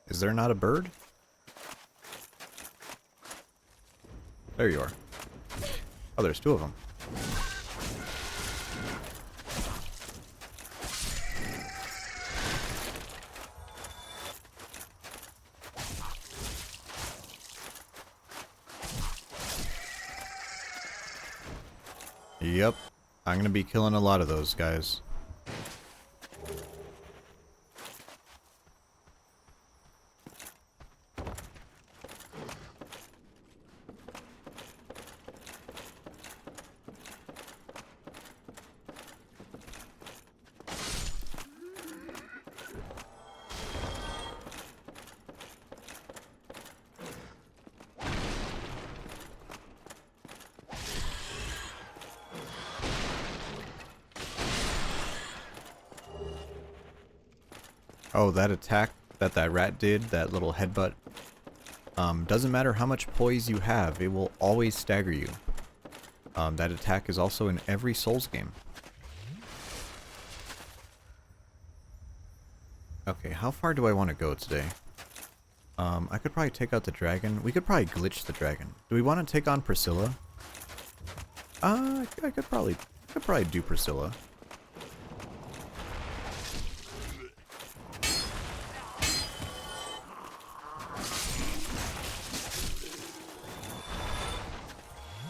Is there not a bird? There you are. Oh, there's two of them. Yep. I'm gonna be killing a lot of those guys. Oh, that attack that rat did, that little headbutt, doesn't matter how much poise you have, it will always stagger you. That attack is also in every Souls game. Okay, how far do I want to go today? I could probably take out the dragon. We could probably glitch the dragon. Do we want to take on Priscilla? I could probably do Priscilla.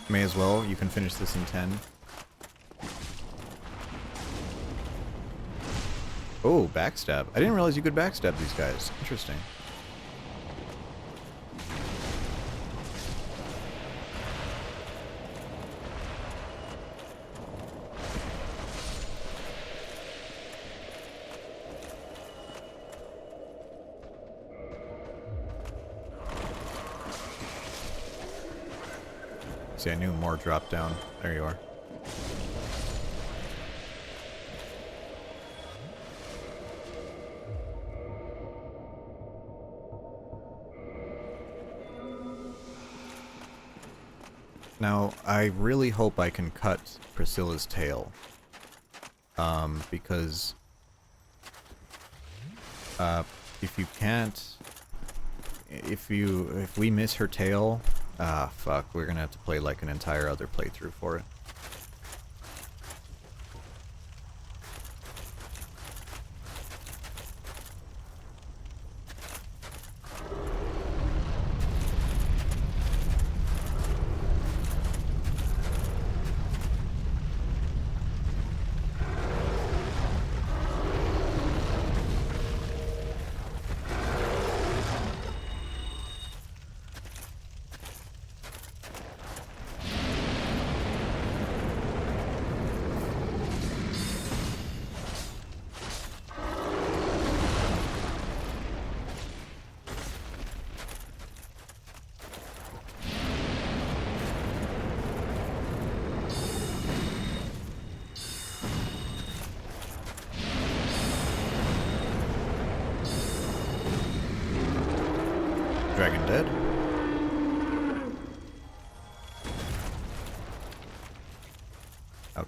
May as well. You can finish this in 10. Oh, backstab. I didn't realize you could backstab these guys. Interesting. See, I knew more drop down. There you are. Now, I really hope I can cut Priscilla's tail. Because if you can't, if we miss her tail, fuck, we're gonna have to play like an entire other playthrough for it.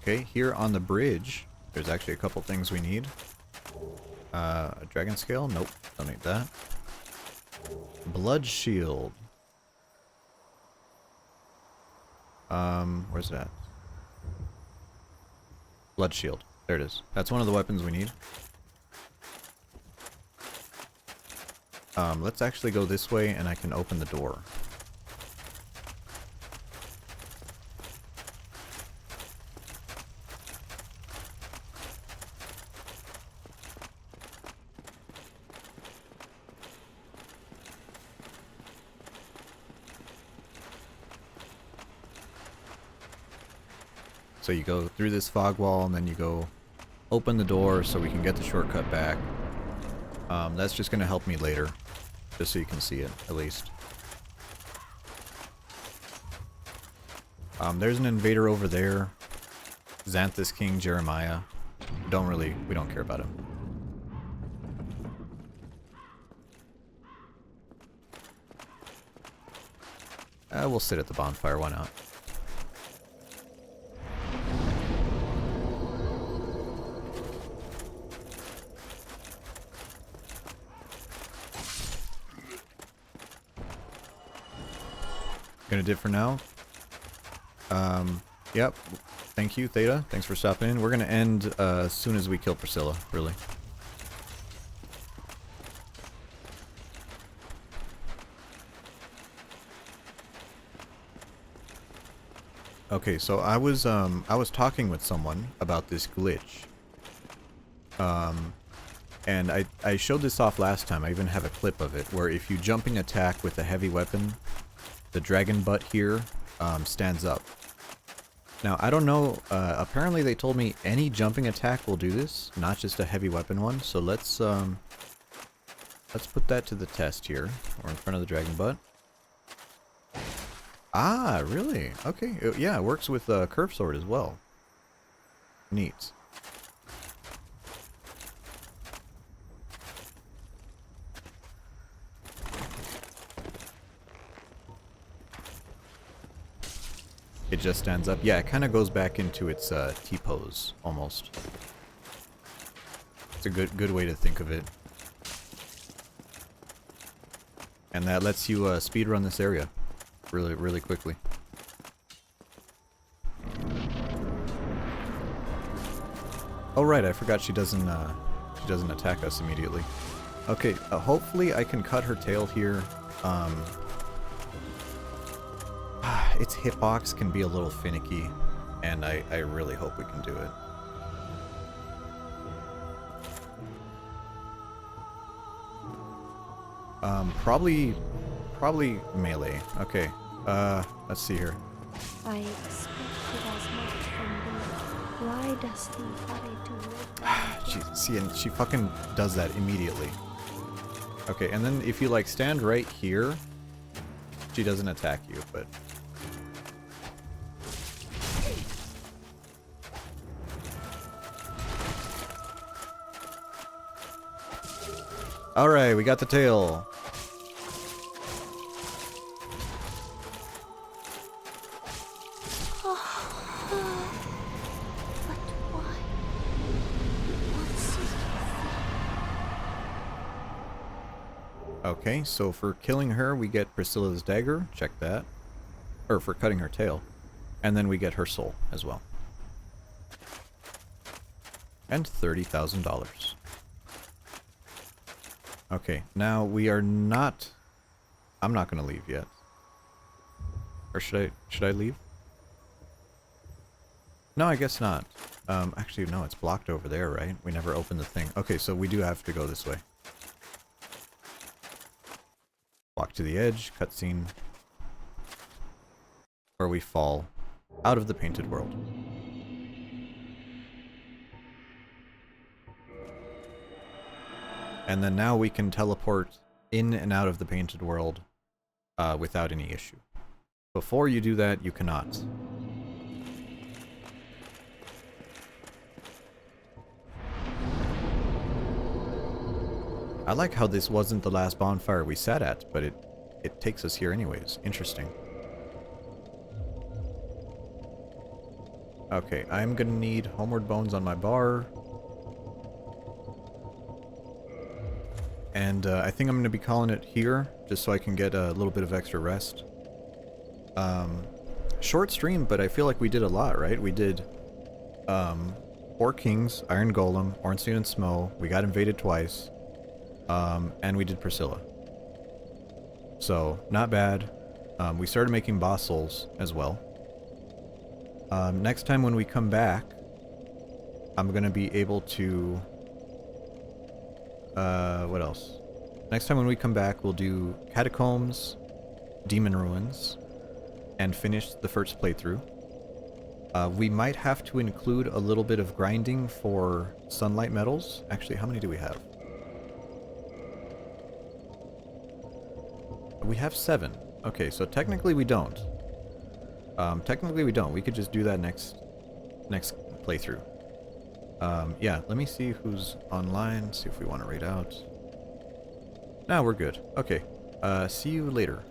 Okay, here on the bridge, there's actually a couple things we need. A dragon scale? Nope, don't need that. Blood shield. Where's that? Blood shield. There it is. That's one of the weapons we need. Let's actually go this way and I can open the door. So you go through this fog wall and then you go open the door so we can get the shortcut back. That's just going to help me later, just so you can see it, at least. There's an invader over there. Xanthus King Jeremiah. We don't care about him. We'll sit at the bonfire, why not? Gonna dip for now. Yep. Thank you, Theta. Thanks for stopping in. We're gonna end as soon as we kill Priscilla, really. Okay, so I was talking with someone about this glitch. And I showed this off last time. I even have a clip of it where if you jumping attack with a heavy weapon, the dragon butt here stands up. Now, I don't know, apparently they told me any jumping attack will do this, not just a heavy weapon one, so let's put that to the test here. We're in front of the dragon butt. Ah, really? Okay, yeah, it works with curve sword as well. Neat. It just stands up. Yeah, it kind of goes back into its T-pose, almost. It's a good way to think of it. And that lets you speedrun this area really quickly. Oh right, I forgot she doesn't attack us immediately. Okay, hopefully I can cut her tail here. Its hitbox can be a little finicky, and I really hope we can do it. Probably melee. Okay, let's see here. I expected as much from thee. Why dost thee hurry toward And she fucking does that immediately. Okay, and then if you like stand right here, she doesn't attack you, but... Alright, we got the tail. Okay, so for killing her, we get Priscilla's dagger. Check that. Or for cutting her tail. And then we get her soul as well. And $30,000. Okay, now we are not... I'm not going to leave yet. Or should I leave? No, I guess not. Actually, no, it's blocked over there, right? We never opened the thing. Okay, so we do have to go this way. Walk to the edge, cutscene. Where we fall out of the painted world. And then now we can teleport in and out of the painted world without any issue. Before you do that, you cannot. I like how this wasn't the last bonfire we sat at, but it takes us here anyways. Interesting. Okay, I'm gonna need Homeward Bones on my bar. And I think I'm gonna be calling it here, just so I can get a little bit of extra rest. Short stream, but I feel like we did a lot, right? We did 4 Kings, Iron Golem, Ornstein and Smo. We got invaded twice. And we did Priscilla. So, not bad. We started making boss souls as well. Next time when we come back, I'm gonna be able to... what else? Next time when we come back, we'll do Catacombs, Demon Ruins, and finish the first playthrough. We might have to include a little bit of grinding for sunlight metals. Actually, how many do we have? We have 7. Okay, so technically we don't. Technically we don't. We could just do that next playthrough. Yeah, let me see who's online, see if we want to raid out. No, we're good. Okay, see you later.